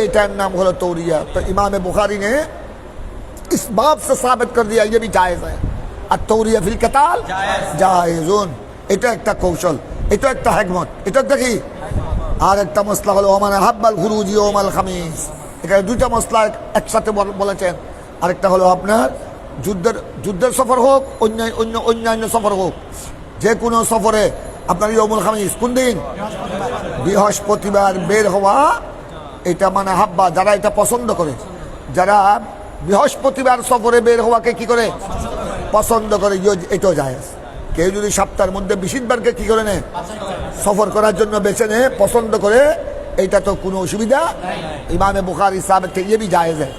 এইটার নাম হলো तौरिया। तो इमाम बुखारी ने इस बाब से साबित कर दिया ये भी जायज़ है, আর तौरिया फिल किताल जायज़ुन। এটা একটা কৌশল, এটা একটা হিকমত, এটা একটা কি। আর একটা মসলা হলো ওমান হাব্বাল খুরুজি ওমাল খামিস। এখানে দুইটা মসলা একসাথে বলেছেন। আরেকটা হলো আপনার যুদ্ধের সফর হোক, অন্যান্য সফর হোক, যে কোনো সফরে আপনার ইয়মুল খামিস কোন দিন, বৃহস্পতিবার বের হওয়া, এটা মানে হাব্বা, যারা এটা পছন্দ করে, যারা বৃহস্পতিবার সফরে বের হওয়াকে কি করে পছন্দ করে, এটাও জায়েজ। কেউ যদি সপ্তাহের মধ্যে বৃহস্পতিবারকে কি করে নেয়, সফর করার জন্য বেছে নেয়, পছন্দ করে, এইটা তো কোনো অসুবিধা। इमाम बुखारी साहब थे ये भी जायज़ है।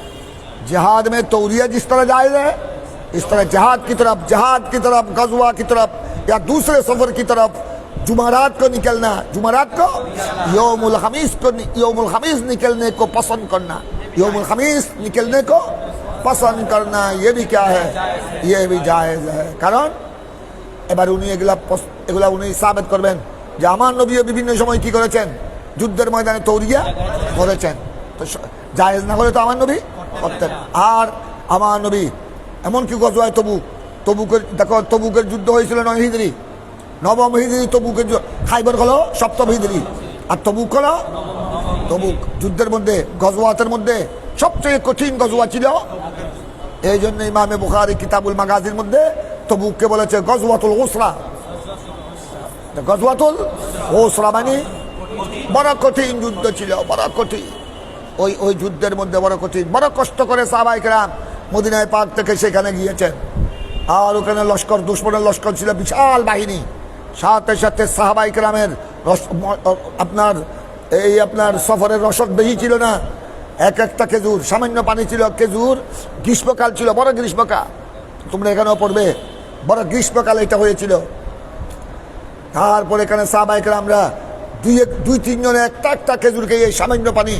जिहाद में तौरिया जिस तरह जायज़ है, इस तरह जिहाद की तरफ गज़वा की तरफ या दूसरे सफर की तरफ जुमारात को निकलना, जुमारात को यौमुल खमीस निकलने को पसंद करना, यौमुल खमीस निकलने को पसंद करना, ये भी क्या है, ये भी जायज़ है। कारण এবার উনি এগুলা উনি সাবেত করবেন যে আমার নবীও বিভিন্ন সময় কি করেছেন, যুদ্ধের ময়দানে তৌরিয়া করেছেন। তো জায়েজ না হলে তো আমার নবী করতেন। আর আমার নবী এমনকি গজওয়ায় তবুকের দেখো, তবুকের যুদ্ধ হয়েছিল 9 হিজরি, 9 হিজরি তবুকের, খাইবার হলো 7 হিজরি, আর তবুক হলো যুদ্ধের মধ্যে, গজওয়াতের মধ্যে সবচেয়ে কঠিন গজওয়া ছিল। এই জন্য ইমামে বুখারী কিতাবুল মাগাজির মধ্যে তবুককে বলেছে গজওয়াতুল উসরা। গজওয়াতুল উসরা মানে বড় কঠিন যুদ্ধ ছিল, বড় কঠিন। ওই যুদ্ধের মধ্যে বড় কঠিন, বড় কষ্ট করে সাহাবায়ে কেরাম মদিনায় পাক থেকে সেখানে গিয়েছেন। আর ওখানে লস্কর, দুশমনের লস্কর ছিল বিশাল বাহিনী, সাথে সাথে সাহাবায়ে কেরামের আপনার সফরের রসদ বেশি ছিল না। একটা খেজুর, সামান্য পানি ছিল খেজুর, গ্রীষ্মকাল ছিল, বড় গ্রীষ্মকাল, তোমরা এখানেও পড়বে, বড় গ্রীষ্মকাল এটা হয়েছিল। তারপর এখানে সাহাবায়ে কেরামরা দুই তিনজনে একটা খেজুর খেয়ে সামান্য পানি,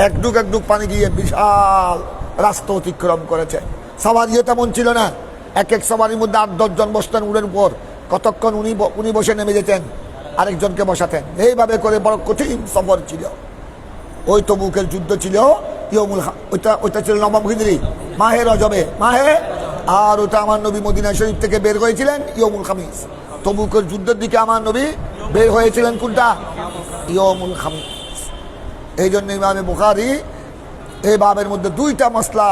এক ডুক পানি গিয়ে বিশাল রাস্তা অতিক্রম করেছে। সওয়ারিও তেমন ছিল না, এক সওয়ারির মধ্যে 8-10 জন বসতেন উড়ের উপর, কতক্ষণ উনি বসে নেমে যেতেন, আরেকজনকে বসাতেন, এইভাবে করে বড় কঠিন সফর ছিল। ওই তবুকের যুদ্ধ ছিল ওইটা ছিল 9 হিজরি, মাহে রজবে, আর ওটা আমার নবী মদিনা শরীফ থেকে বের হয়েছিলেন ইয়মুল খামিস। তবুকের যুদ্ধের দিকে আমার নবী বের হয়েছিলেন কোনটা, ইয়মুল খামিস। এই জন্য ইমামে বুখারী এই বাবের মধ্যে দুইটা মসলা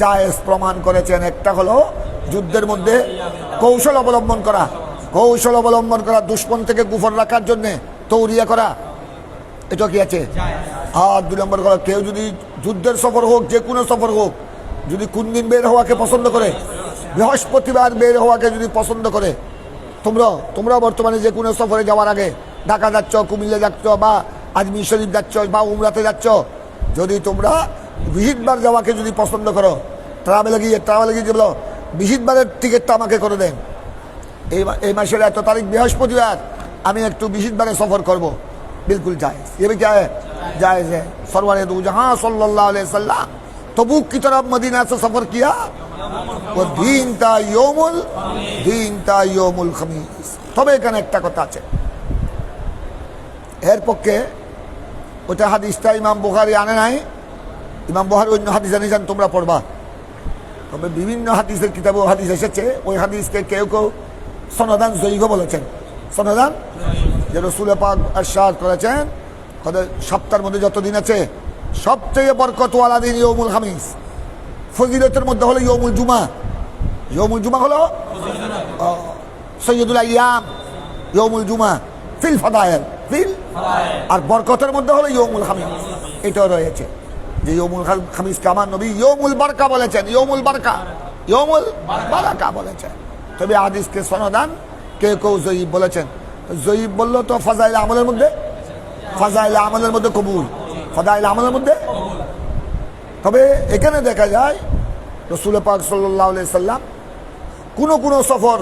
জায়েজ প্রমাণ করেছেন। একটা হলো যুদ্ধের মধ্যে কৌশল অবলম্বন করা, দুশ্মন থেকে গুফর রাখার জন্যে তৌরিয়া করা, এটা কি আছে। আর 2 নম্বর হলো কেউ যদি যুদ্ধের সফর হোক, যে কোনো সফর হোক, যদি কোন দিন বের হওয়াকে পছন্দ করে, বৃহস্পতিবার বের হওয়াকে যদি পছন্দ করে, তোমরা বর্তমানে যে কোনো সফরে যাওয়ার আগে ঢাকা যাচ্ছ, কুমিল্লা যাচ্ছ, বা আজমির শরীফ যাচ্ছ, বা উমরাতে যাচ্ছ, যদি তোমরা বৃহস্পতিবার যাওয়াকে যদি পছন্দ করো, ট্রাভেলে গিয়ে যে বলো বৃহস্পতিবারের টিকিটটা আমাকে করে দেন, এই মাসের এত তারিখ বৃহস্পতিবার, আমি একটু বৃহস্পতিবারে সফর করব, बिल्कुल जायज़। ये भी क्या है, जायज़ है। सरवर दो जहां सल्लल्लाहु अलैहि वसल्लम तबूक की तरफ मदीना से सफर किया, वो दिन था यौमुल खमीस। তবে এখানে একটা কথা আছে, এর পক্ষে ওটা হাদিসটা ইমাম বুখারী আনে নাই, ইমাম বুখারী অন্য হাদিস এনেছেন, তোমরা পড়বা। তবে বিভিন্ন হাদিসের কিতাবে হাদিস এসেছে, ওই হাদিসকে কেউ কেউ সনদান জয়ীফ বলেছেন। সনদান যে রসুল পাক ইরশাদ করেছেন, সপ্তাহের মধ্যে যত দিন আছে সবচেয়ে বরকতওয়ালা দিন ইয়ৌমুল খামিস। ফজিলতের মধ্যে হলো ইয়ৌমুল জুমা। ইয়ৌমুল জুমা হলো সৈয়দুল আইয়াম, ইয়ৌমুল জুমা ফিল ফাদায়েল, ফিল আর বরকতের মধ্যে হলো ইয়ৌমুল খামিস। এটাও রয়েছে যে ইয়ৌমুল খামিসকে আমার নবী ইয়ৌমুল বারকা বলেছেন। ইয়ৌমুল বারকা, ইয়ৌমুল বারাকা বলেছেন। তবে হাদিসকে সনদান কেউ কেউ জয়ীফ বলেছেন। জয়ীফ বললো তো ফাজাইল আমলের মধ্যে, ফাজাইল আমলের মধ্যে কবুল, ফাজাইল আমলের মধ্যে। তবে এখানে দেখা যায় রসুল পাক সাল্লাল্লাহু আলাইহি সাল্লাম কোনো সফর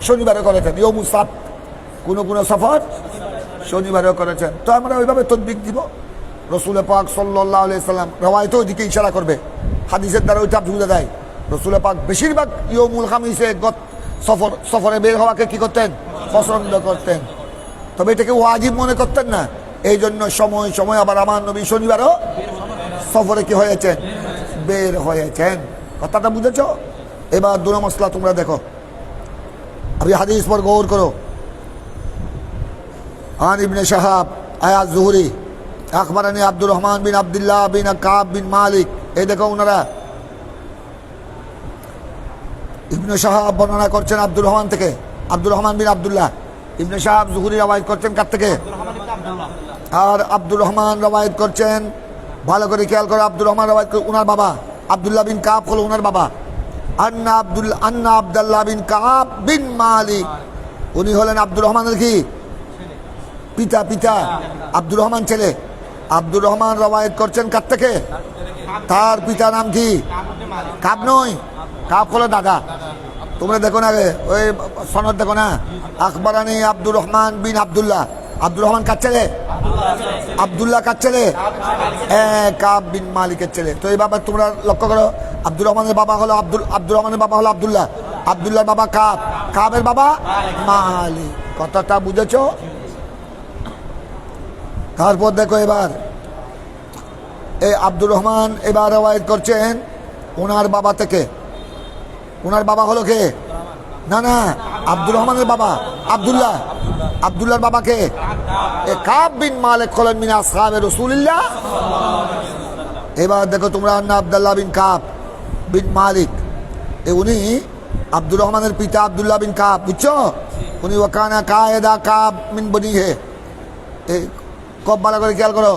শনিবারে করেছেন, ইয়ৌমুস সাbt। কোনো সফর শনিবারেও করেছেন। তো আমরা ওইভাবে তদবিক দিব। রসুল পাক সাল্লাল্লাহু আলাইহি সাল্লাম রওয়ায়েতে ওইদিকে ইশারা করবে, হাদিসের দ্বারা ওইটা বুঝে দেয়। রসুল পাক বেশিরভাগ ইয়ৌমুল খামিসে সফরে বের হওয়াকে কি করতেন? পছন্দ করতেন। তবে এটাকে ওয়াজিব মনে করতেন না। এই জন্য সময় সময় আবার আমার নবী শনিবারও সফরে কি হয়েছেন? বের হয়েছেন। কথাটা বুঝেছ? এবার দুনো মশলা তোমরা দেখো, আমি হাদিস পর গৌর করো। আন ইবনে শাহাব আয়াত জুহরি আখবরানি আব্দুর রহমান বিন আব্দুল্লাহ বিন কাব বিন মালিক। এই দেখো ওনারা ইবনে শাহাব বর্ণনা করছেন আব্দুর রহমান থেকে, আব্দুর রহমান বিন আব্দুল্লাহ। ইবনে শাহাব জুহরি রওয়ায়াত করছেন কার থেকে? আর আব্দুর রহমান রওয়ায়াত করছেন, ভালো করে খেয়াল করো, আব্দুর রহমান রওয়ায়াত করে ওনার বাবা আব্দুল্লাহ বিন কাব হলো ওনার বাবা। আন্না আব্দুল্লাহ বিন কাব বিন মালিক, উনি হলেন আব্দুর রহমানের কি পিতা? পিতা আব্দুর রহমান ছেলে। আব্দুর রহমান রওয়ায়াত করছেন কার থেকে? তার পিতা নাম কি? কাব নয়, কাব হলো দাদা। তোমরা দেখো না ওই সনদ দেখো না, আখবরানি আব্দুর রহমান বিন আব্দুল্লাহ। আব্দুর রহমান কার ছেলে? আব্দুল্লাহ কার ছেলে? কাব বিন মালিকের ছেলে। তো এইভাবে তোমরা লক্ষ্য করো, আব্দুর রহমানের বাবা হলো আব্দুর রহমানের বাবা হলো আব্দুল্লাহ, আব্দুল্লাহর বাবা কাব, কাবের বাবা মালিক। কথাটা বুঝেছ? তারপর দেখো এবার এই আব্দুর রহমান এবার রওয়ায়াত করছেন ওনার বাবা থেকে। ওনার বাবা হলো কে? না না, আব্দুর রহমানের বাবা আব্দুল্লাহ। আব্দুল্লাহর বাবাকে কাব বিন মালিক হলেন মিন আসহাবে রাসূলিল্লাহ। এবার দেখো তোমরা আন্না আব্দুল্লাহ বিন কাব বিন মালিক, উনি আব্দুর রহমানের পিতা আব্দুল্লাহ বিন কাব, বুঝছো? উনি ওয়াকানা কায়েদা কাব মিন বনিহে। এই কব ভালো করে খেয়াল করো,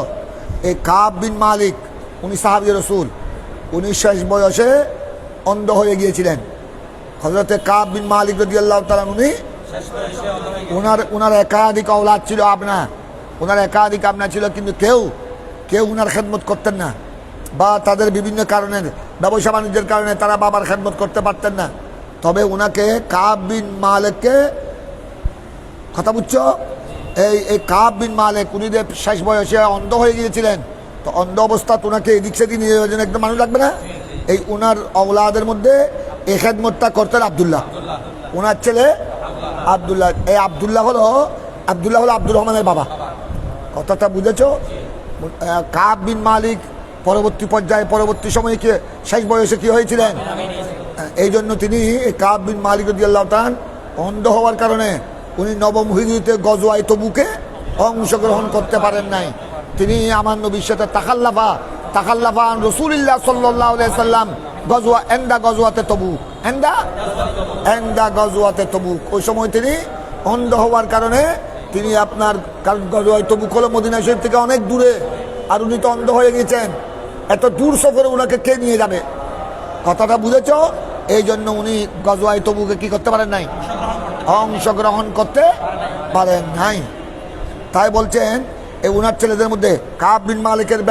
এই কাব বিন মালিক উনি সাহাবী রাসূল। উনি শেষ বয়সে অন্ধ হয়ে গিয়েছিলেন। হযরতে কাব বিন মালিক রাদিয়াল্লাহু তাআলা উনি ওনার একাধিক আওলাদ ছিল, আপনা ওনার একাধিক আপনা ছিল, কিন্তু কেউ ওনার খেদমত করতেন না, বা তাদের বিভিন্ন কারণের ব্যবসা বাণিজ্যের কারণে তারা বাবার খেদমত করতে পারতেন না। তবে ওনাকে কাব বিন মালিককে, কথা বুঝছো, এই কাব বিন মালিক উনি যে শেষ বয়সে অন্ধ হয়ে গিয়েছিলেন, তো অন্ধ অবস্থা ওনাকে এদিক সেদিক নিয়ে যাওয়ার জন্য একদম মানুষ লাগবে না? এই ওনার আওলাদের মধ্যে এই খেদমতটা করতেন আব্দুল্লাহ, ওনার ছেলে আব্দুল্লাহ। এই আব্দুল্লাহ হলো আব্দুর রহমানের বাবা। কথাটা বুঝেছো? কাব বিন মালিক পরবর্তী সময়ে কি শেষ বয়সে কি হয়েছিলেন? এই জন্য তিনি কাব বিন মালিক রাদিয়াল্লাহু তাআলা অন্ধ হওয়ার কারণে উনি নবম হিজরিতে গজওয়ায়ে তবুকে অংশগ্রহণ করতে পারেন নাই। তিনি আমার নবীর সাথে তাখাল্লাফা আন রাসূলিল্লাহ সাল্লাল্লাহু আলাইহি সাল্লাম গজওয়াতে তবুক। ওই সময় তিনি অন্ধ হওয়ার কারণে তিনি কারণ গজওয়ায়ে তবুক হলো মদিনা শরীফ থেকে অনেক দূরে, আর উনি তো অন্ধ হয়ে গেছেন। এত দূর সফরে ওনাকে কে নিয়ে যাবে? কথাটা বুঝেছ? এই জন্য উনি গজওয়ায়ে তবুকে কি করতে পারেন নাই? অংশগ্রহণ করতে পারেন নাই। তাই বলছেন এই উনার ছেলেদের মধ্যে কাব বিন মালিকের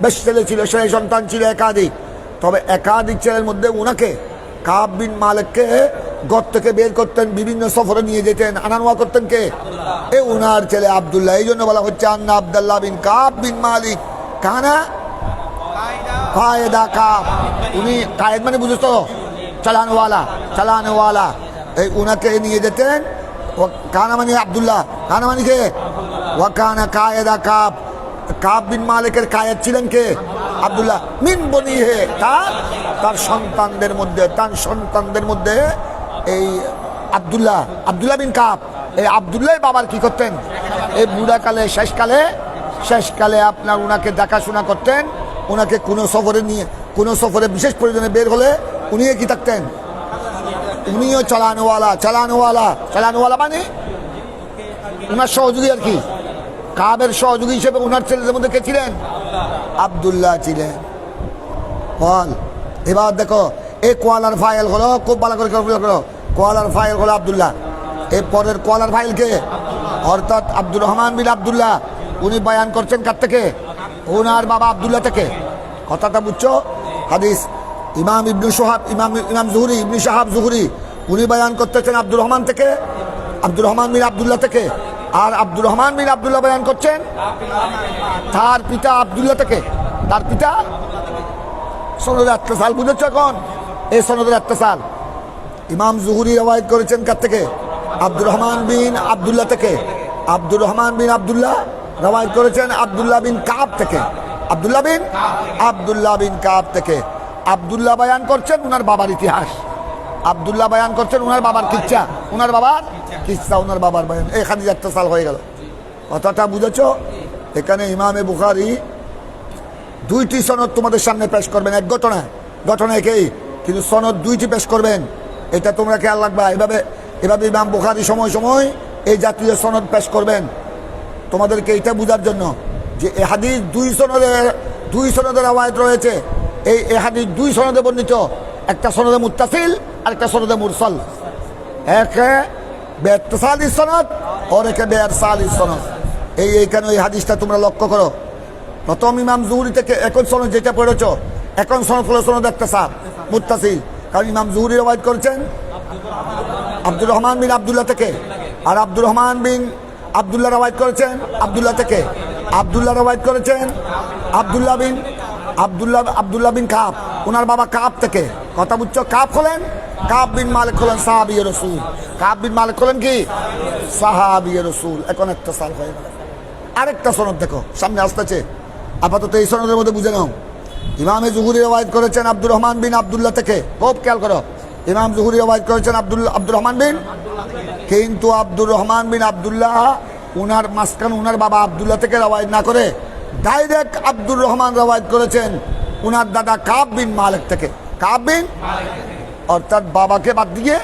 বেশ ছেলে ছিল, সেই সন্তান ছিল একাধিক। তবে একাধিক ছেলের মধ্যে উনাকে কাব বিন মালিককে ঘর থেকে বের করতেন, বিভিন্ন সফরে নিয়ে যেতেন, আনানোয়া করতেন কে? এ উনার ছেলে আব্দুল্লাহ। এই জন্য বলা হচ্ছে আন্না আব্দুল্লাহ বিন কাব বিন মালিক কানা কায়েদা কাব। উনি কায়েদ মানে বুঝেছ তো, চালানওয়ালা। এই উনাকে নিয়ে যেতেন। কানা মানে আব্দুল্লাহ, কানা মানে কে? ওয়াকানা কায়েদা কাব। কাব বিন মালিকের কায়েদ ছিলেন কে? আব্দুল্লাহ মিন বনি হে, তার সন্তানদের মধ্যে এই আব্দুল্লাহ বিন কাব, এই আব্দুল্লাহ বাবার কি করতেন, এই বুড়াকালে শেষকালে আপনার উনাকে দেখাশোনা করতেন। উনাকে কোনো সফরে বিশেষ প্রয়োজনে বের হলে উনিও কি থাকতেন, উনিও চালানোওয়ালা মানে উনার সহযোগী আর কি। কাবের সহযোগী হিসেবে উনার ছেলেদের মধ্যে কে ছিলেন, আব্দুল্লাহ ছিলেন। বল এবার দেখো, এই কোয়ালার ফাইল হলো, খুব ভালো করে করো, কোয়ালার ফাইল হলো আব্দুল্লাহ। এই পরের কোয়ালার ফাইল কে, অর্থাৎ আব্দুর রহমান বিন আব্দুল্লাহ, উনি বয়ান করছেন কার থেকে, ওনার বাবা আব্দুল্লাহ থেকে। কথাটা বুঝছো? হাদিস ইমাম ইবনে শাহাব, ইমাম জুহরি, ইবনে শাহাব জুহরি, উনি বয়ান করতেছেন আব্দুর রহমান থেকে, আব্দুর রহমান বিন আব্দুল্লাহ থেকে। আর আব্দুর রহমান বিন আব্দুল্লাহ বয়ান করছেন তার পিতা আব্দুল্লাহ থেকে। তার পিতা সনদের ইত্তেসাল বুঝেছ? এখন এই সনদের ইত্তেসাল ইমাম জুহরি রওয়ায়াত করেছেন কার থেকে, আব্দুর রহমান বিন আব্দুল্লাহ থেকে। আব্দুর রহমান বিন আব্দুল্লাহ রওয়ায়াত করেছেন আব্দুল্লাহ বিন কাব থেকে। আব্দুল্লাহ বিন কাব থেকে। আব্দুল্লাহ বয়ান করছেন উনার বাবার ইতিহাস, আব্দুল্লাহ বয়ান করছেন উনার বাবার কিচ্ছা, উনার বাবার বয়ান। এখানে ইত্তেসাল হয়ে গেল। কথাটা বুঝেছ? এখানে ইমামে বুখারী দুইটি সনদ তোমাদের সামনে পেশ করবেন, এক ঘটনা একই, কিন্তু সনদ দুইটি পেশ করবেন। এটা তোমরা খেয়াল রাখবা। এভাবে ইমাম বুখারী সময় এই জাতীয় সনদ পেশ করবেন তোমাদেরকে এটা বোঝার জন্য যে এ হাদিস দুই সনদের রওয়ায়াত রয়েছে। এই হাদিস দুই সনদে বর্ণিত, একটা সনদে মুত্তাসিল আর একটা সনদে মুরসাল। একে বেইত্তিসালি সনদ আর একে বেইরসালি সনদ। এইখানে এই হাদিসটা তোমরা লক্ষ্য করো। প্রথম ইমাম জুহরি থেকে এখন সনদ যেটা পড়েছ, এখন সনদ হলো সনদ ইত্তিসাল মুত্তাসিল। কারণ ইমাম জুহরি রওয়ায়াত করেছেন আব্দুর রহমান বিন আব্দুল্লাহ থেকে, আর আব্দুর রহমান বিন আব্দুল্লাহ রওয়ায়াত করেছেন আব্দুল্লাহ থেকে। আব্দুল্লাহ রওয়ায়াত করেছেন আব্দুল্লাহ বিন কাব, ওনার বাবা কাব থেকে। কথা বুঝছো? কাব বিন মালিক হলেন সাহাবী রাসূল। কাব বিন মালিক হলেন কি সাহাবী রাসূল। এখন ইত্তিসাল হয়ে গেল। আরেকটা সনদ দেখো সামনে আসতেছে, আপাতত এই সনদের মধ্যে বুঝে নাও। ইমামে জুহরি রওয়ায়াত করেছেন আব্দুর রহমান বিন আব্দুল্লাহ থেকে। খুব খেয়াল করো, ইমাম জুহরি রওয়ায়াত করেছেন আব্দুর রহমান বিন, কিন্তু আব্দুর রহমান বিন আব্দুল্লাহ উনার মাঝখানে উনার বাবা আব্দুল্লাহ থেকে রওয়ায়াত না করে ডাইরেক্ট আব্দুর রহমান রওয়ায়াত করেছেন উনার দাদা কাব বিন মালিক থেকে। কাব বিন, অর্থাৎ বাবাকে বাদ দিয়ে।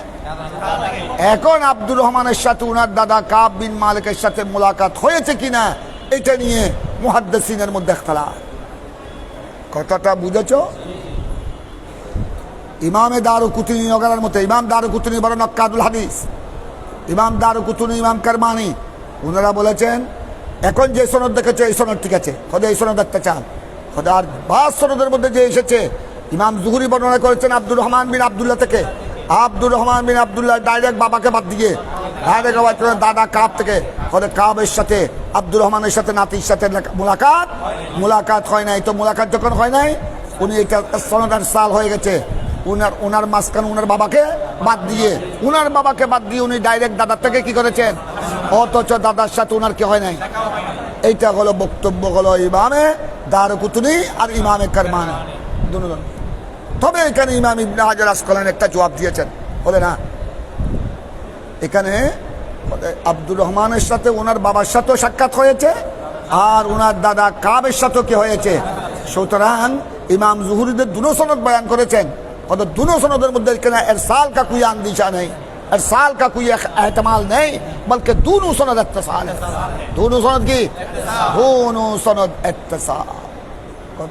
এখন আব্দুর রহমানের সাথে উনার দাদা কাব বিন মালিকের সাথে মোলাকাত হয়েছে কিনা এটা নিয়ে মুহাদ্দিসিনের মধ্যে ইখতিলাফ। কথাটা বুঝেছ? ইমামে দারুকুতনি নগরের মতো, ইমাম দারুকুতনি বড় নক্কাদুল হাদিস, ইমাম দারুকুতনি, ইমাম কারমানি, ওনারা বলেছেন এখন যে সনদ দেখেছে এই সনদ ঠিক আছে, খোদা এই সনদ দেখতে চান। খোদার বাস সনদের মধ্যে যে এসেছে, ইমাম জুহরি বর্ণনা করেছেন আব্দুর রহমান বিন আব্দুল্লাহ থেকে। আব্দুর রহমান বিন আব্দুল্লাহ ডাইরেক্ট বাবাকে বাদ দিয়ে ডাইরেক্ট রওয়ায়াত করেন দাদা কাব থেকে। খোদা কাবের সাথে আব্দুর রহমানের সাথে নাতির সাথে মোলাকাত হয় নাই। তো মোলাকাত যখন হয় নাই, উনি এটা সনদ ইরসাল হয়ে গেছে। উনার মাঝখানে উনার বাবাকে বাদ দিয়ে উনি ডাইরেক্ট দাদার থেকে কি করেছেন, অথচ দাদার সাথে উনার কি হয় নাই। এইটা হলো বক্তব্য হলো ইমামে দারকুতনি আর ইমামে কারমানি দুজন। তবে এখানে ইমাম ইবনে হাজার আসকালানি একটা জবাব দিয়েছেন, বলে না এখানে আব্দুর রহমানের সাথে ওনার বাবার সাথেও সাক্ষাৎ হয়েছে আর ওনার দাদা কাবের সাথেও কি হয়েছে। সুতরাং ইমাম জুহরিদের দুনো সনদ বয়ান করেছেন। दोनों सनदों मध्य इरसाल का कोई अंदेशा नहीं, इरसाल का कोई एहतमाल नहीं, बल्कि दोनों सनद इत्तिसाल है। दोनों सनद की दोनों सनद इत्तिसाल।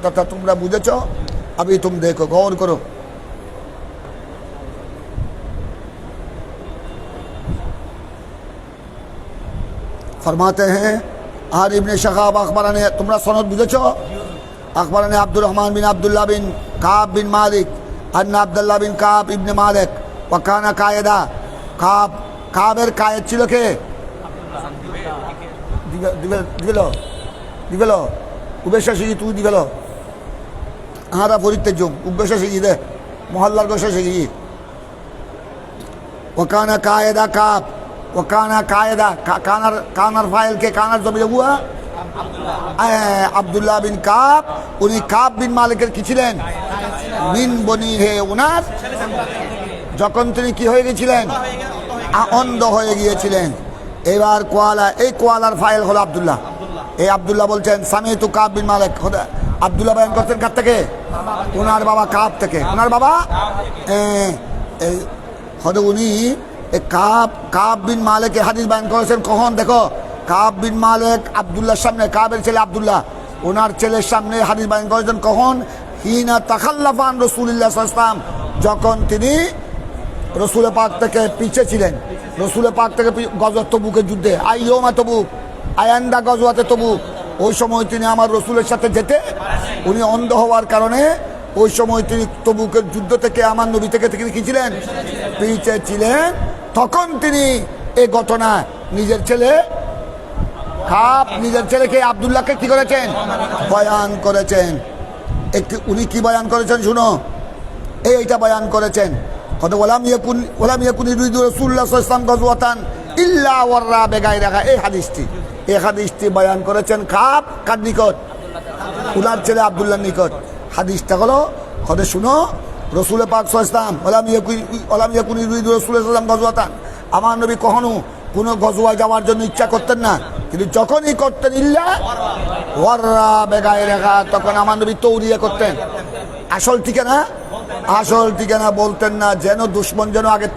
कथा तुमरा बुझेছ? अभी तुम देखो, गौर करो। फरमाते हैं आर इब्ने शहाब अखबाराने, तुमरा सनद बुझेছ? अखबाराने अब्दुर रहमान बिन अब्दुल्लाह बिन काब बिन मालिक अन्ना अब्दुल्लाह बिन काब इब्ने मालिक वकाना कायदा। কাবের কায়েদ ছিল কে? দিবেল উবেশা শিখি, তুই দিবেল আহারা ফরিতে জুম উবেশা শিখি দে মহল্লার গোসা শিখি। ওকানা কায়দা কাব, ওকানা কায়দা কানার ফাইল কে কানার জমি হুয়া আব্দুল্লাহ বিন কাব উনি কাব বিন মালিকের কি ছিলেন? মিন বনি হে উনার, যখন তিনি কি হয়ে গেছিলেন? অন্ধ হয়ে গিয়েছিলেন। এবার কোয়ালা, এই কোয়ালার ফাইল হলো আব্দুল্লাহ। এই আব্দুল্লাহ বলছেন সামিতু কাব বিন মালিক। আব্দুল্লাহ বয়ান করতেন কার থেকে? ওনার বাবা কাব থেকে। ওনার বাবা উনি কাব বিন মালিক হাদিস বয়ান করেছেন কখন? দেখো, কাব বিন মালিক আব্দুল্লাহর সামনে, কাবের ছেলে আব্দুল্লাহ, ওনার ছেলের সামনে হাদিস বয়ান করেছেন কখন? হিনা তাখাল্লাফা আন রাসূলিল্লাহ সাল্লাল্লাহু আলাইহি ওয়াসাল্লাম, যখন তিনি রসুল পাক থেকে পিছিয়ে ছিলেন। রসুল পাক থেকে গজওয়াত তবুকের যুদ্ধে, আইয়ুমা তবুক, আয়ান্দা গজওয়াতে তবুক, ওই সময় তিনি আমার রসুলের সাথে যেতে, উনি অন্ধ হওয়ার কারণে ওই সময় তিনি তবুকের যুদ্ধ থেকে আমার নবী থেকে তিনি কি ছিলেন? পিছিয়ে ছিলেন। তখন তিনি এই ঘটনা নিজের ছেলে নিজের ছেলেকে আব্দুল্লাহকে কি করেছেন? বয়ান করেছেন। উনি কি বয়ান করেছেন শুনো, এইটা বয়ান করেছেন। কত ওলাম ইয়াকুন ইউরিদু রাসূলুল্লাহ সাল্লাল্লাহু আলাইহি ওয়াসাল্লাম গাজওয়াতান ইল্লা ওয়াররা বেগাইরাহা, এই হাদিসটি বয়ান করেছেন কার নিকট? উনার ছেলে আব্দুল্লাহর নিকট। হাদিসটা হলো, কত শুনো, রসুল পাক সাল্লাল্লাহু আলাইহি ওয়াসাল্লাম ওলাম ইয়াকুন ইউরিদু রাসূলুল্লাহ সাল্লাল্লাহু আলাইহি ওয়াসাল্লাম গাজওয়াতান, আমার নবী কখনো কোনো গজওয়ায় যাওয়ার জন্য ইচ্ছা করতেন না, কিন্তু যখনই করতেন ইল্লা ওয়াররা বেগাইরাহা, তখন আমার নবী তৌরিয়া করতেন। আসল ঠিকানা বলতেন না, যেন দুশ্মন যেন আগের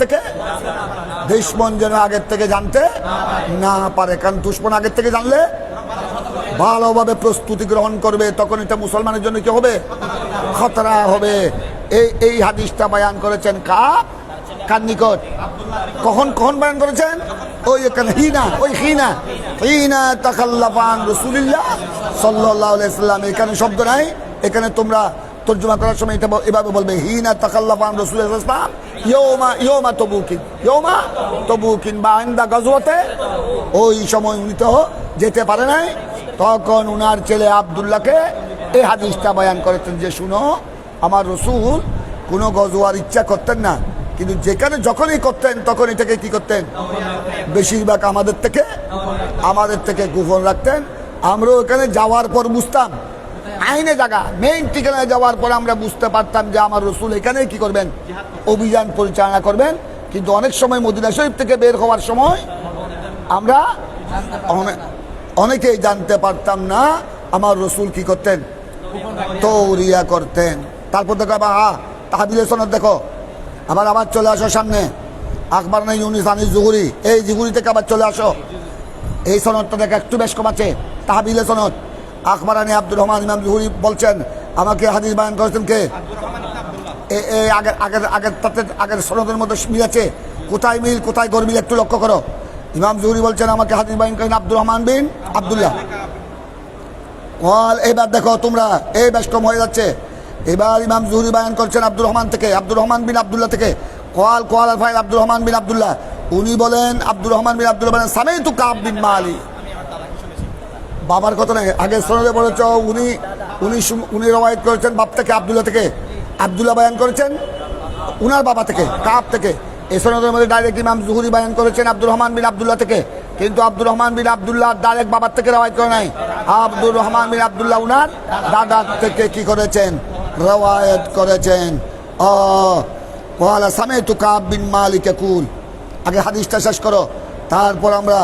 থেকে জানতে না পারে। কারণ দুশ্মন আগের থেকে জানলে ভালোভাবে প্রস্তুতি গ্রহণ করবে, তখন এটা মুসলমানের জন্য কি হবে? খতরা হবে। এই হাদিসটা বয়ান করেছেন কার নিকট? কখন বয়ান করেছেন? ওই এখানে হিনা তাখাল্লাফা আন রাসূলিল্লাহ সাল্লাল্লাহু আলাইহি ওয়াসাল্লাম। এখানে শব্দ নাই, এখানে তোমরা তর্জমা করার সময় এটা এভাবে বলবে, হিনা তাখাল্লাফা আন রাসূলিল্লাহ সাল্লাল্লাহু আলাইহি ওয়াসাল্লাম ইয়াওমা তাবুকিন বা ইনদা গাজওয়াতে, ওই সময় উনি তো যেতে পারে নাই। তখন উনার ছেলে আব্দুল্লাহকে এই হাদিসটা বয়ান করেছেন যে শুনো, আমার রসুল কোনো গজওয়ার ইচ্ছা করতেন না, কিন্তু যখনই করতেন তখন এটাকে কি করতেন? বেশিরভাগ আমাদের থেকে গোপন রাখতেন। আমরা ওখানে যাওয়ার পর বুঝতাম, আইনে জায়গা মেইন ঠিকানায় যাওয়ার পর আমরা বুঝতে পারতাম যে আমার রসুল এখানে কি করবেন? অভিযান পরিচালনা করবেন। কিন্তু অনেক সময় মদিনা শরীফ থেকে বের হওয়ার সময় আমরা অনেকেই জানতে পারতাম না আমার রসুল কি করতেন? তৌরিয়া করতেন। তারপর দেখো আবার তাহবিলে সনদ দেখো, আবার চলে আসো সামনে, আকবর নাই ইউনিস আনিস জুহুরি, এই জুহুরি থেকে আবার চলে আসো। এই সনদটা দেখো একটু বেশ কম আছে, তাহবিলে সনদ। আকবরানি আব্দুর রহমান ইমাম জুহুরি বলছেন, আমাকে হাদিস বয়ান করেছেন কে? আগের সনদের মধ্যে মিল আছে, কোথায় মিল কোথায় গরমিল একটু লক্ষ্য করো। ইমাম জুহুরি বলছেন আমাকে হাদিস বয়ান করেন আব্দুর রহমান বিন আব্দুল্লাহ। এবার দেখো তোমরা, এই বেশ কম হয়ে যাচ্ছে। এবার ইমাম জুহুরি বয়ান করছেন আব্দুর রহমান বিন আব্দুল্লাহ থেকে। কোয়াল ফাইল আব্দুর রহমান বিন আব্দুল্লাহ, উনি বলেন আব্দুর রহমান বিন আব্দুল্লাহ বলেন সামিতু কাব বিন মালিক। বাবার কথা নেই, আগের সনদে বলেছ উনি রওয়ায়াত করেছেন বাপ থেকে আব্দুল্লাহ থেকে, আব্দুল্লাহ বয়ান করেছেন উনার বাবা থেকে কাব থেকে। এই সনদের মধ্যে ডাইরেক্ট ইমাম জুহুরি বয়ান করেছেন আব্দুর রহমান বিন আব্দুল্লাহ থেকে, কিন্তু আব্দুর রহমান বিন আব্দুল্লাহ ডাইরেক্ট বাবার থেকে রওয়ায়াত করে নাই। আব্দুর রহমান বিন আব্দুল্লাহ উনার দাদার থেকে কি করেছেন? রওয়ায়াত করেছেন। সামিতু কাব বিন মালিক ইয়াকুল। আগে হাদিসটা শেষ করো, তারপর আমরা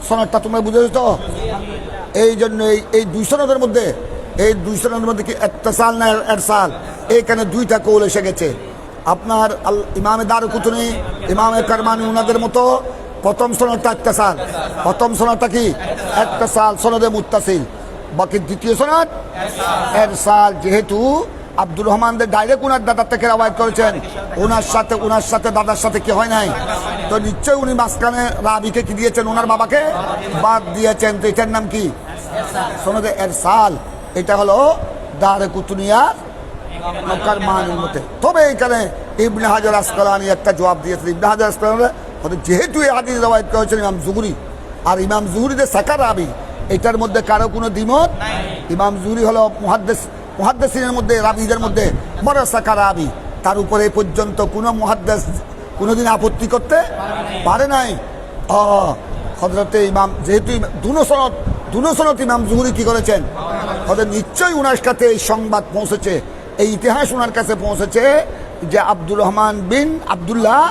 সনদটা তোমরা বুঝে তো। এই জন্য এই দুই সনদের মধ্যে কি ইত্তিসাল না ইরসাল, এইখানে দুইটা কৌল এসে গেছে। আপনার ইমামে দারকুতনি, ইমামে কারমানি উনাদের মতো প্রথম সনদটা ইত্তিসাল, প্রথম সনদটা কি? ইত্তিসাল, সনদে মুত্তাসিল। বাকি দ্বিতীয় সনদ ইরসাল। যেহেতু আব্দুর রহমানদের ডাইরেক্ট উনার দাদার থেকে রওয়ায়াত করেছেন, উনার সাথে দাদার সাথে কি হয় নাই, তো নিশ্চয়ই উনি মাঝখানে রাবিকে কি দিয়েছেন? ওনার বাবাকে বাদ দিয়েছেন। তো এটার নাম কি? সনদে ইরসাল। এটা হলো দারকুতনিয়ার কারমানির মতে। তবে এখানে ইবনে হাজার আসকালানি একটা জবাব দিয়েছেন। ইবনে হাজার আসকালানি যেহেতু এই হাদিস রওয়ায়াত করেছেন ইমাম জুহুরি, আর ইমাম জুহুরি যে সাকা রাবি, এটার মধ্যে কারো কোনো দ্বিমত। ইমাম জুহুরি হলো মুহাদ্দিসিনের মধ্যে, রাবিদের মধ্যে বড় সাকা রাবি। তার উপরে পর্যন্ত কোনো মুহাদ্দিস কোনোদিন আপত্তি করতে পারে নাই। হযরতে ইমাম যেহেতু দুনো সনদ ইমাম জুহুরি কি করেছেন? ওদের নিশ্চয়ই উনার কাছে এই সংবাদ পৌঁছেছে, এই ইতিহাস উনার কাছে পৌঁছেছে যে আব্দুর রহমান বিন আব্দুল্লাহ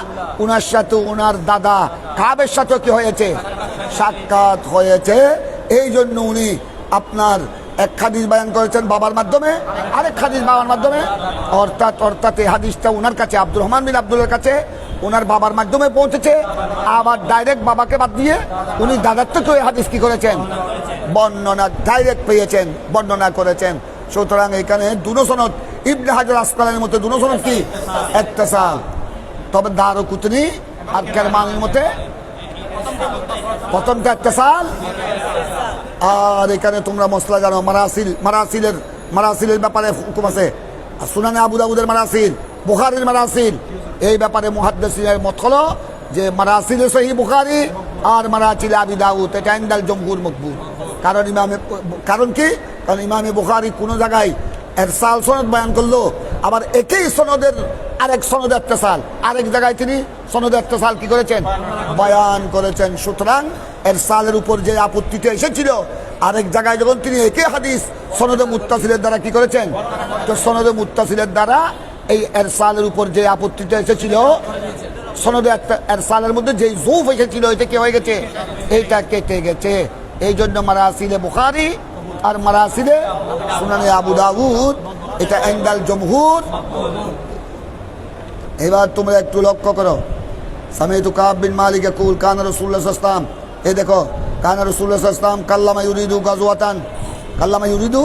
উনার সাথে উনার দাদা কাবের সাথে কি হয়েছে, সাক্ষাৎ হয়েছে। এই জন্য উনি আপনার এক হাদিস বয়ান করেছেন বাবার মাধ্যমে, আরেক হাদিস বাবার মাধ্যমে, অর্থাৎ এই হাদিসটা উনার কাছে আব্দুর রহমান বিন আব্দুল্লাহর কাছে ওনার বাবার মাধ্যমে পৌঁছেছে। আবার ডাইরেক্ট বাবাকে বাদ দিয়ে উনি দাদার থেকে ওই হাদিস কি করেছেন, বর্ণনা ডাইরেক্ট পেয়েছেন, বর্ণনা করেছেন। সুতরাং এখানে দুনো সনদ, ইবনে হাজার আসকালানির মতে দুনো সনদ কি ইত্তিসাল, তবে দারকুতনি আর কেরমানির মতে প্রথমটা ইত্তিসাল। আর এখানে তোমরা মশলা জানো, মারাসিলের ব্যাপারে হুকুম আছে, সুনানে আবু দাউদের মারাসিল, বুখারীর মারাসিল, এই ব্যাপারে মুহাদ্দিসিনের মত হলো যে মারাসিল সহিহ বুখারী আর মারাসিল আবি দাউদ এটা ইনদাল জমহুর মকবুল। কারণ কি, কারণ ইমামে বুখারী কোনো জায়গায় ইরসাল সনদ বয়ান করলো, আবার একই সনদের আরেক সনদে ইত্তিসাল, আরেক জায়গায় তিনি সনদে ইত্তিসাল কি করেছেন, বয়ান করেছেন। সুতরাং ইরসালের উপর যে আপত্তিটা এসেছিল, আরেক জায়গায় যখন তিনি একই হাদিস সনদে মুত্তাসিলের দ্বারা কি করেছেন, তো সনদে মুত্তাসিলের দ্বারা এই ইরসালের উপর যে আপত্তিটা এসেছিল, সনদে ইরসালের মধ্যে যেই যৌফ এসেছিল, এটা কি হয়ে গেছে, এইটা কেটে গেছে। এই জন্য মারাসিলে বুখারী আর মারাসিলে সুনানে আবু দাউদ এটা ইনদাল জমহুর। এবার তোমরা একটু লক্ষ্য করো, সামিতু কাব বিন মালিক ইয়াকুল কানা রাসূলুল্লাহ সাল্লাল্লাহু আলাইহি ওয়াসাল্লাম, এই দেখো, কানা রাসূলুল্লাহ সাল্লাল্লাহু আলাইহি ওয়াসাল্লাম কাল্লামা ইউরিদু গাজওয়াতান, কাল্লামা ইউরিদু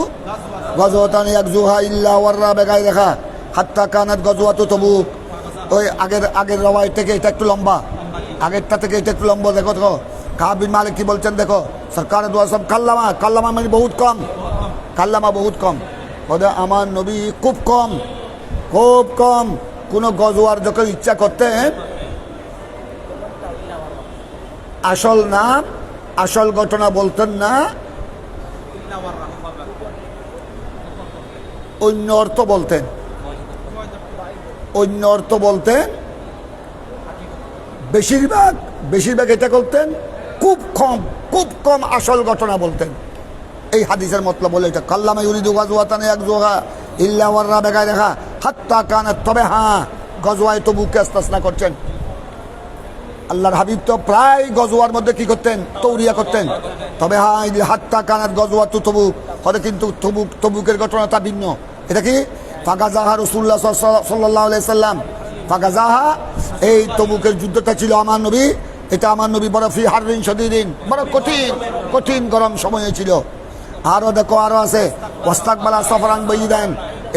গাজওয়াতান ইয়াকজুহা ইল্লা ওয়াররা বিগাইরিহা হাত্তা কানাত গাজওয়াতু তাবুক। ওই আগের রওয়ায়াত থেকে এটা একটু লম্বা, আগেরটা থেকে এটা একটু লম্বা। দেখো দেখো কাব বিন মালিক কি বলছেন, দেখো সরকার দোয়া সব কাল্লামা মানে বহুত কম, কাল্লামা বহুত কম, বলে আমার নবী খুব কম কোনো গজওয়ার যখন ইচ্ছা করতেন, আসল নাম আসল ঘটনা বলতেন না, অন্য অর্থ বলতেন, বেশিরভাগ এটা করতেন, খুব কম আসল ঘটনা বলতেন। এই হাদিসের মতলব বলে এটা, কাল্লামা ইউরিদু গাজওয়াতান ইয়াকজুহা ইল্লা ওয়াররা বিগাইরিহা হাত্তা কানাত, তবে হ্যাঁ গজওয়ায়ে তবুকে ইস্তিসনা করছেন। আল্লাহর হাবিব তো প্রায় গজওয়ার মধ্যে কি করতেন, তৌরিয়া করতেন, তবে হ্যাঁ হাত্তা কানাত গজওয়াতু তবুক হলে কিন্তু তবুকের ঘটনাটা ভিন্ন। এটা কি ফাগাজাহা রাসূলুল্লাহ সাল্লাল্লাহু আলাইহি সাল্লাম, ফাগাজাহা এই তবুকের যুদ্ধটা ছিল আমার নবী, এটা আমার নবী বড় ফি হাররিন শাদীদিন, বড় কঠিন গরম সময়ে ছিল। আরো দেখো, আরো আছে ওয়াস্তাকবালা সফরান বাইদান,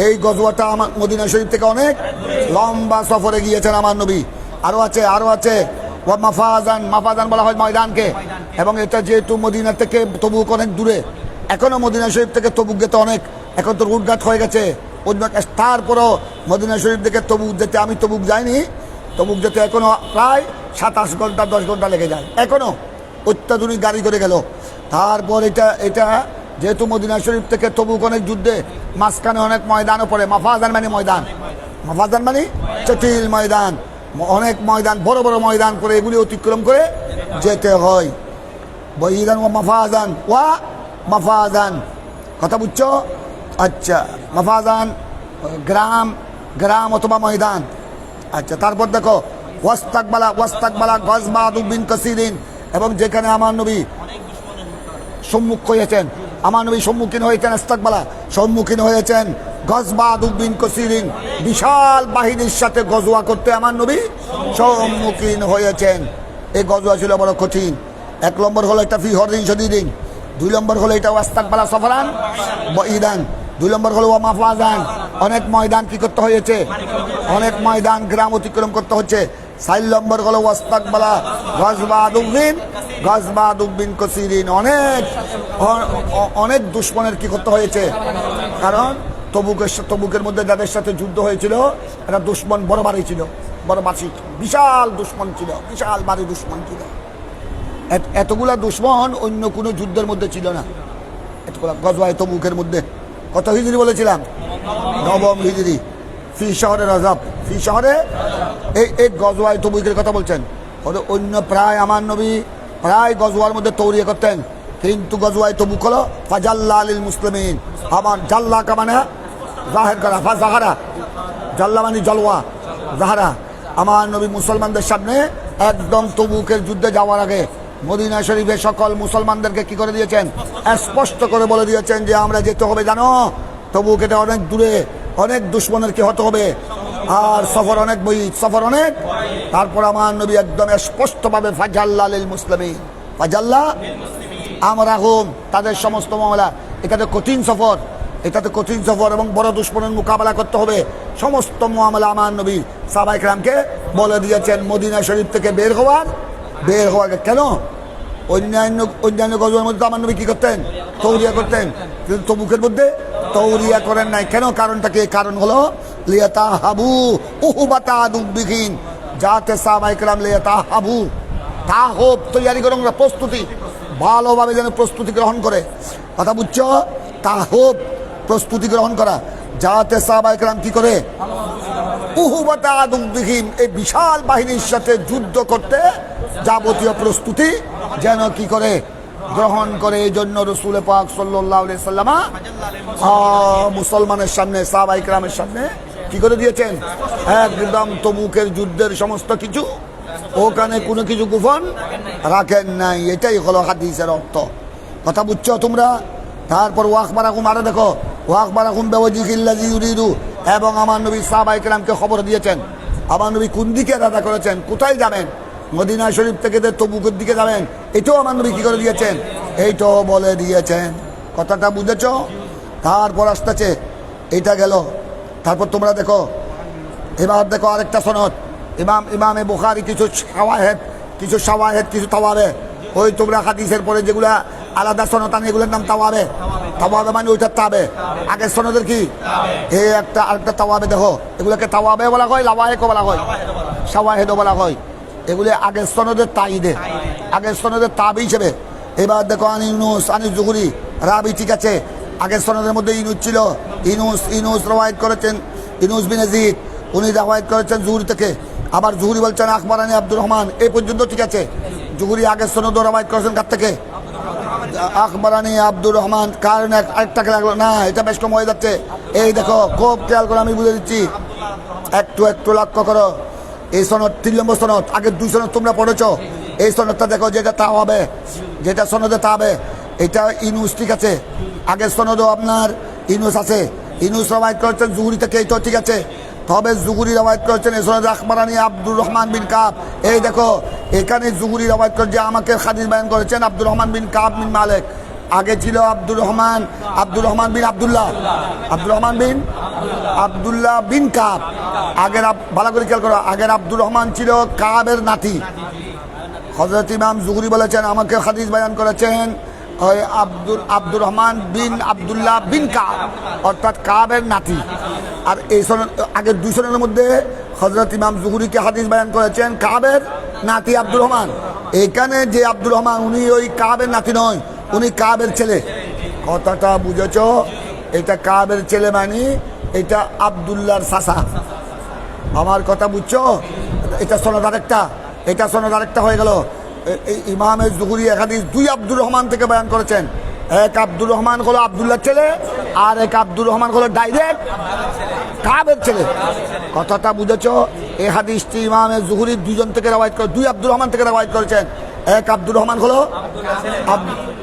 এই গজওয়াটা আমার মদিনা শরীফ থেকে অনেক লম্বা সফরে গিয়েছেন আমার নবী। আরো আছে ওয়া মাফাজান বলা হয় ময়দানকে, এবং এটা যেহেতু মদিনা থেকে তবুক অনেক দূরে, এখনো মদিনা শরীফ থেকে তবুক যেতে অনেক, এখন তো রুটঘাট হয়ে গেছে, তারপরও মদিনা শরীফ থেকে তবুক যেতে, আমি তবুক যাইনি, তবুক যেতে এখনো প্রায় 27 ঘন্টা 10 ঘন্টা লেগে যায়, এখনো অত্যাধুনিক গাড়ি করে গেল। তারপর এটা যেহেতু মদিনা শরীফ থেকে তবুক অনেক যুদ্ধে, মাঝখানে অনেক ময়দানও পড়ে, মাফাজান মানে জটিল ময়দান, অনেক ময়দান, বড় ময়দান করে এগুলি অতিক্রম করে যেতে হয়। বহিরান ও মাফাজান কথা বুঝছো? আচ্ছা, মাফাজান গ্রাম অথবা ময়দান। আচ্ছা, তারপর দেখো ওয়াস্তাকবালা গজবাদু বিন কাসিরিন, এবং যেখানে আমার নবী সম্মুখীন হয়েছেন ইস্তাকবালা, সম্মুখীন হয়েছেন গজবাদু বিন কাসিরিন, বিশাল বাহিনীর সাথে গজওয়া করতে আমার নবী সম্মুখীন হয়েছেন। এই গজওয়া ছিল বড় কঠিন। 1 নম্বর হলো এটা ফি হাররিন শাদীদিন, 2 নম্বর হলো এটা ওয়াস্তাকবালা সফরান বাইদান, 2 নম্বর হলো ওয়া মাফাজান, অনেক ময়দান কি করতে হয়েছে, অনেক ময়দান গ্রাম অতিক্রম করতে হচ্ছে। 4 নম্বর হলো ওয়াস্তাকবালা গজবাদু বিন কাসিরিন, অনেক দুশমনের কি করতে হয়েছে, কারণ তবুকের মধ্যে যাদের সাথে যুদ্ধ হয়েছিল এরা দুশমন বড় বাড়ি ছিল, বড় বাসিক, বিশাল দুশমন ছিল, বিশাল বাড়ি দুশমন ছিল। এতগুলা দুশমন অন্য কোনো যুদ্ধের মধ্যে ছিল না, এতগুলা গজওয়ায়ে তবুকের মধ্যে। কত হিজরি বলেছিলাম? 9ম হিজরি, ফি শহরে রজব, ফি শহরে এই গজওয়ায়ে তবুকের কথা বলছেন। অন্য প্রায় আমার নবী প্রায় গজওয়ার মধ্যে তৌরিয়া করতেন, কিন্তু গজওয়ায় তবুক হলো ফাজাল্লা আলিল মুসলিমিন, আমার জাল্লা কা মানে জাহের করা, ফাজাহারা, জাল্লা মানে জলওয়া, জাহারা। আমার নবী মুসলমানদের সামনে একদম তবুকের যুদ্ধে যাওয়ার আগে মদিনা শরীফে সকল মুসলমানদেরকে কি করে দিয়েছেন, স্পষ্ট করে বলে দিয়েছেন যে আমরা যেতে হবে, জানো তবুক এটা অনেক দূরে, অনেক দুশ্মনের কি হতে হবে, আর সফর অনেক বই, সফর অনেক। তারপর আমার নবী একদম স্পষ্টভাবে ফাজাল্লা আলিল মুসলিমিন, ফাজাল্লা আমরা হোম, তাদের সমস্ত মামলা, এটা তো কঠিন সফর, এটা তো কঠিন সফর এবং বড় দুশ্মনের মোকাবেলা করতে হবে, সমস্ত মামলা আমার নবী সাহাবায়ে কেরামকে বলে দিয়েছেন মদিনা শরীফ থেকে বের হওয়ার কেন? অন্যান্য গজবের মধ্যে আমার নবী কি করতেন, তৌরিয়া করতেন, কিন্তু তবুকের মধ্যে তৌরিয়া করেন নাই কেন? কারণটা কি? কারণ হলো লিয়াতাহাবু উহুবাতা দুবিহীন, যাতে সাহাবায়ে কেরাম লিয়াতাহাবু, তাহব তৈরি করেন, প্রস্তুতি ভালোভাবে যেন প্রস্তুতি গ্রহণ করে, কথা বুঝছো? তাহব প্রস্তুতি গ্রহণ করা, যাতে সাহাবায়ে কেরাম কি করে, উহুবাতা দুবিহীন, এই বিশাল বাহিনীর সাথে যুদ্ধ করতে যাবতীয় প্রস্তুতি যেন কি করে গ্রহণ করে। এই জন্য রসুল পাক সাল্লাল্লাহু আলাইহি সাল্লাম মুসলমানের সামনে, সাহাবায়ে কেরামের সামনে কি করে দিয়েছেন, একদম তবুকের যুদ্ধের সমস্ত কিছু, ওখানে কোনো কিছু গোপন রাখেন নাই। এটাই হলো হাদিসের অর্থ, কথা বুঝছো তোমরা? তারপর ওয়াকবারাকুম, আরো দেখো, ওয়াকবারাকুম বিওয়াজহিল্লাযী ইউরিদু, এবং আমার নবী সাহাবায়ে কেরামকে খবর দিয়েছেন, আমার নবী কোন দিকে ইরাদা করেছেন, কোথায় যাবেন, মদিনা শরীফ থেকে তবুকের দিকে যাবেন, এটাও আমার নবী কি করে দিয়েছেন, এইটাও বলে দিয়েছেন। কথাটা বুঝেছো? তারপর আসতেছে, এইটা গেল। তারপর তোমরা দেখো, এবার দেখো আরেকটা সনদ, ইমামে বুখারী কিছু শাওয়াহিদ, কিছু তাওয়াবে, ওই তোমরা হাদিসের পরে যেগুলা আলাদা সনদ আনে এগুলোর নাম তাওয়াবে, তাওয়াবে মানে ওইটার তাবে, আগের সনদের কি এই একটা আরেকটা তাওয়াবে, দেখো এগুলোকে তাওয়াবে বলা হয়, লাওয়াহিকও বলা হয়, শাওয়াহিদও বলা হয়, এগুলি আগের সনদের তাইদে, আগের সনদের তাবি হিসেবে। এবার দেখো আন ইউনুস আন জুহরি, রাবি ঠিক আছে, আগের সনদের মধ্যে ইনুস ছিল, ইনুস রওয়ায়াত করেছেন, ইনুস বিন ইয়াজিদ, উনি রওয়ায়াত করেছেন জুহরি থেকে, আবার জুহরি বলছেন আখবারানি আব্দুর রহমান, এই পর্যন্ত ঠিক আছে। জুহরি আগের সনদ রওয়ায়াত করেছেন কার থেকে, আখবারানি আব্দুর রহমান, কারণ আরেকটাকে লাগলো না, এটা বেশ কম হয়ে যাচ্ছে। এই দেখো খুব খেয়াল করে আমি বুঝে দিচ্ছি, একটু লক্ষ্য করো, এই সনদ 3 নম্বর সনদ, আগের 2 সনদ তোমরা পড়েছো, এই সনদটা দেখো, যেটা তা হবে, যেটা সনদে তা হবে, এটা ইনুস ঠিক আছে, আগের সনদও আপনার ইনুস আছে, ইনুস রওয়ায়াত করেছেন জুহরি থেকে, এইটাও ঠিক আছে। তবে জুহরি রওয়ায়াত করেছেন এই সনদে আখবারানি আব্দুর রহমান বিন কাব, এই দেখো এখানে জুহরি রওয়ায়াত করে যে আমাকে হাদিস বয়ান করেছেন আব্দুর রহমান বিন কাব বিন মালিক, আগে ছিল আব্দুর রহমান বিন আব্দুল্লাহ বিন কাব, আগের ভালো করে খেয়াল করো, আগের আব্দুর রহমান ছিল কাবের নাতি। হযরত ইমাম জুহরি বলেছেন আমাকে হাদিস বয়ান করেছেন ওই আব্দুর রহমান বিন আব্দুল্লাহ বিন কাব, অর্থাৎ কাবের নাতি। আর এই সনদ আগের 2 সনদের মধ্যে হযরত ইমাম জুহরিকে হাদিস বয়ান করেছেন কাবের নাতি আব্দুর রহমান। এখানে যে আব্দুর রহমান উনি ওই কাবের নাতি নয়, উনি কাবের ছেলে। কথাটা বুঝেছো? এটা কাবের ছেলে মানে এটা আব্দুল্লাহর চাচা। আমার কথা বুঝছো? এটা সনদ আরেকটা, এটা সনদ আরেকটা হয়ে গেল। ইমামে জুহরি হাদিস 2 আব্দুর রহমান থেকে বয়ান করেছেন, এক আব্দুর রহমান হলো আব্দুল্লাহর ছেলে, আর এক আব্দুর রহমান হলো ডাইরেক্ট কাবের ছেলে। কথাটা বুঝেছো? এই হাদিসটি ইমামে জুহরি 2 জন থেকে রওয়ায়াত করে, 2 আব্দুর রহমান থেকে রওয়ায়াত করেছেন। এক আব্দুর রহমান হলো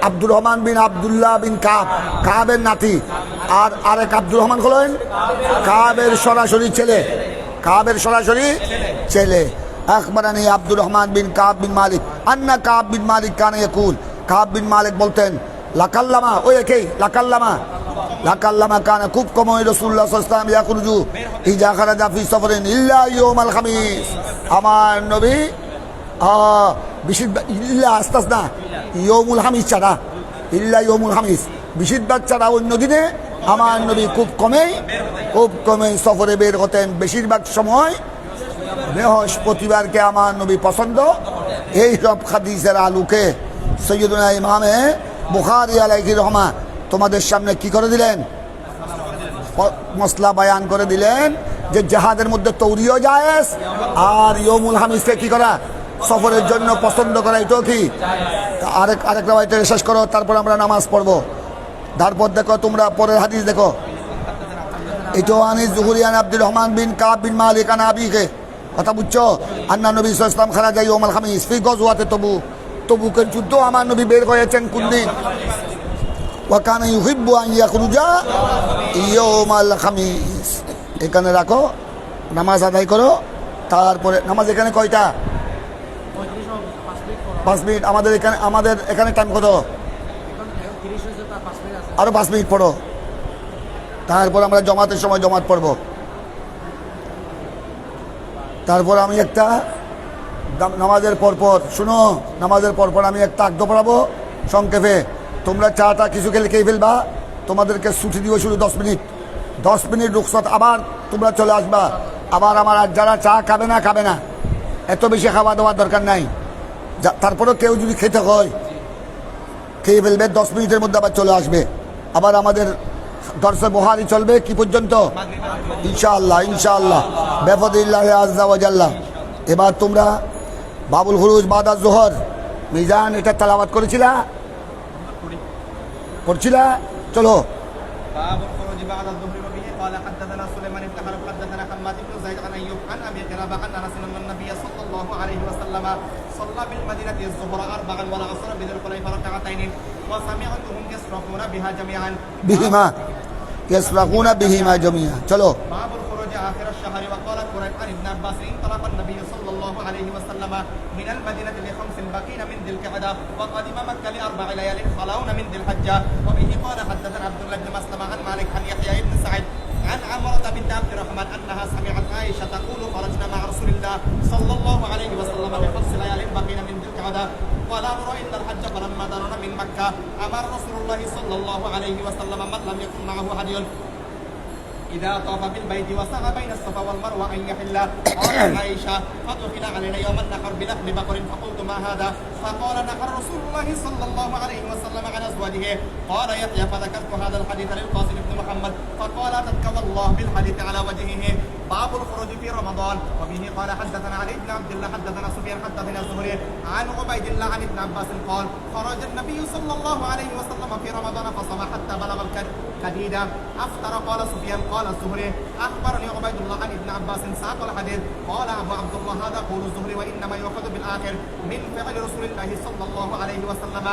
আব্দুর রহমান বিন আব্দুল্লাহ বিন কাব, কাবের নাতি, আর আরেক আব্দুর রহমান হলেন কাবের সরাসরি ছেলে। আখবারানি আব্দুর রহমান বিন কাব বিন মালিক আন্না কাব বিন মালিক কানা ইয়াকুল, কাব বিন মালিক বলতেন লাকাল্লামা, ওই একই লাকাল্লামা কানা খুব কম রাসূলুল্লাহ সাল্লাল্লাহু আলাইহি ওয়াসাল্লাম ইয়াকুলু ইজা খারাজা ফি সফরিন ইল্লা ইয়াউমাল খামিস, আমার নবী ইল্লা আস্তাসনা ইয়াউমুল খামিস ছাড়া, ইল্লা ইয়াউমুল খামিস বিশুদ্ধবার ছাড়া অন্য দিনে আমার নবী খুব কমে সফরে বের হতেন। বেশিরভাগ সময় বৃহস্পতিবারকে আমার নবী পছন্দ। এই সব হাদিসের আলোকে সৈয়দনা ইমামে বুখারী আলাইহির রহমা তোমাদের সামনে কি করে দিলেন, মসলা বয়ান করে দিলেন যে জাহাদের মধ্যে তৌরিও জায়েজ, আর ইয়মুল হামিসকে কি করা, সফরের জন্য পছন্দ করা, এটাও কি আরেক রাওয়ায়াতে শেষ করো, তারপর আমরা নামাজ পড়বো। তারপর দেখো তোমরা পরের হাদিস দেখো, এটাও আনিস জুহুরিয়ান আব্দুর রহমান বিন কাব বিন মালিক আন আবিকে, কথা বুঝছো? আন্না নবী সাল্লাল্লাহু আলাইহি ওয়াসাল্লাম খারাজা ইয়াউমাল খামিস ফি গজওয়াতে তবুকের যুদ্ধ আমার নবী বের হয়েছেন কোন দিন? ওয়া কানা ইউহিব্বু আন ইয়াখরুজা ইয়াউমাল খামিস। এখানে রাখো, নামাজ আদায় করো। তারপরে নামাজ এখানে কয়টা? 5 মিনিট। আমাদের এখানে টাইম কত? আরো 5 মিনিট পড়ো। তারপর আমরা জমাতের সময় জমাত পড়ব। তারপর আমি একটা নামাজের পরপর শুনো, নামাজের পরপর আমি একটা আগ্দ পড়াবো সংক্ষেপে। তোমরা চাটা কিছু খেলে খেয়ে ফেলবা, তোমাদেরকে ছুটি দিব শুধু 10 মিনিট। 10 মিনিট রুখসত, আবার তোমরা চলে আসবা। আবার আমার আর যারা চা খাবে না, এত বেশি খাওয়া দাওয়ার দরকার নাই। তারপরেও কেউ যদি খেতে হয় খেয়ে ফেলবে, 10 মিনিটের মধ্যে আবার চলে আসবে। আবার আমাদের দর্শক বহারি চলবে কি পর্যন্ত? ইনশাআল্লাহ বেফদিল্লাহি আযজা ওয়া জাল্লা। এবার তোমরা বাবুল খুরুজ বাদা জোহর মিজান এটা তেলাওয়াত করেছিলা? চলো। باب الخروج بعد الظهر وبه قال حدثنا سليمان بن حرب حدثنا حماد بن زيد عن ايوب عن ابي قلابه عن انس ان النبي صلى الله عليه وسلم صلى بالمدينه الظهر 4 والعصر بذي الحليفه ركعتين وسمعتهم يصرخون بها جميعا বিহিমা ইয়াসরাকুনা বিহিমা জামিয়া। চলো। باب الخروج اخر الشهر وقال قريب عن ابن عباس انطلق النبي صلى الله عليه وسلم من المدينه ل5 بقين من ذي القعده وقدم مكه ل4 ليال خلون من ذي الحجه وبه قال حدثنا عبد الله بن مسلمه عن مالك عن يحيى بن سعيد عن عمرة بنت عبد الرحمن انها سمعت عائشه تقول خرجنا مع رسول الله صلى الله عليه وسلم ب5 ليال بقين من ذي القعده ولا نرى الا الحج فلما دنونا من مكه امر رسول الله صلى الله عليه وسلم من لم يكن معه هدي إذا طاف بالبيت وسعى بين الصفا والمروة أن يحل. قالت عائشة فدخل علينا يوم النحر بلحم بقر فقلت ما هذا؟ فقال نحر رسول الله صلى الله عليه وسلم عن أزواجه. قال يحيى فذكرت هذا الحديث للقاسم بن محمد فقال أتتك الله بالحديث على وجهه. باب الخروج في رمضان وبه قال حدثنا علي بن عبد الله حدثنا سفيان حدثنا الزهري عن عبيد الله عن ابن عباس قال خرج النبي صلى الله عليه وسلم في رمضان فصام حتى بلغ الكديدة أفطر. قال سفيان قال الزهري أخبرني عبيد الله عن ابن عباس ساق الحديث. قال أبو عبد الله هذا قول الزهري وإنما يؤخذ بالآخر من فعل رسول الله صلى الله عليه وسلم.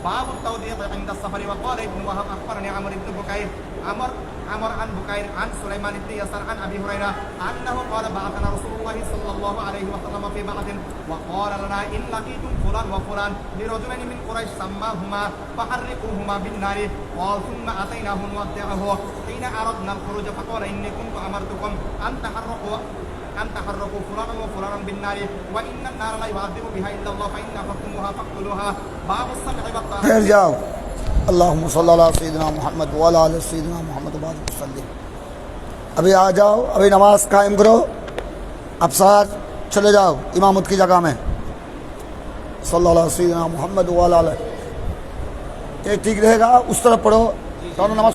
باب التوضيح عند السفر. وقال ابن وهب أخبرني عمرو بن بكير عمر عن بكير عن سليمان بن يسار عن ابي هريره انه قال بعثنا رسول الله صلى الله عليه وسلم في بعث وقال لنا ان لقيتم فلان وفلان لرجلين من قريش سماهما فحرقوهما بالنار. قال ثم اتيناه نودعه حين اردنا الخروج فقال اني كنت امرتكم ان تحرقوا فلانا وفلانا بالنار وان النار لا يعذب بها الا الله فان اخذتموها فاقتلوها. باب السمع والطاعه. जाओ। अल्लाहुम्म सल्ली अला सय्यिदिना मोहम्मद व अला आलि सय्यिदिना मोहम्मद व बारिक वसल्लिम। अभी आ जाओ, अभी नमाज कायम करो, अफसार चले जाओ इमामत की जगह में। सल्लल्लाहु अलैहि सय्यिदिना मोहम्मद व अला आलि, ये ठीक रहेगा। उस तरफ पढ़ो, दोनों नमाज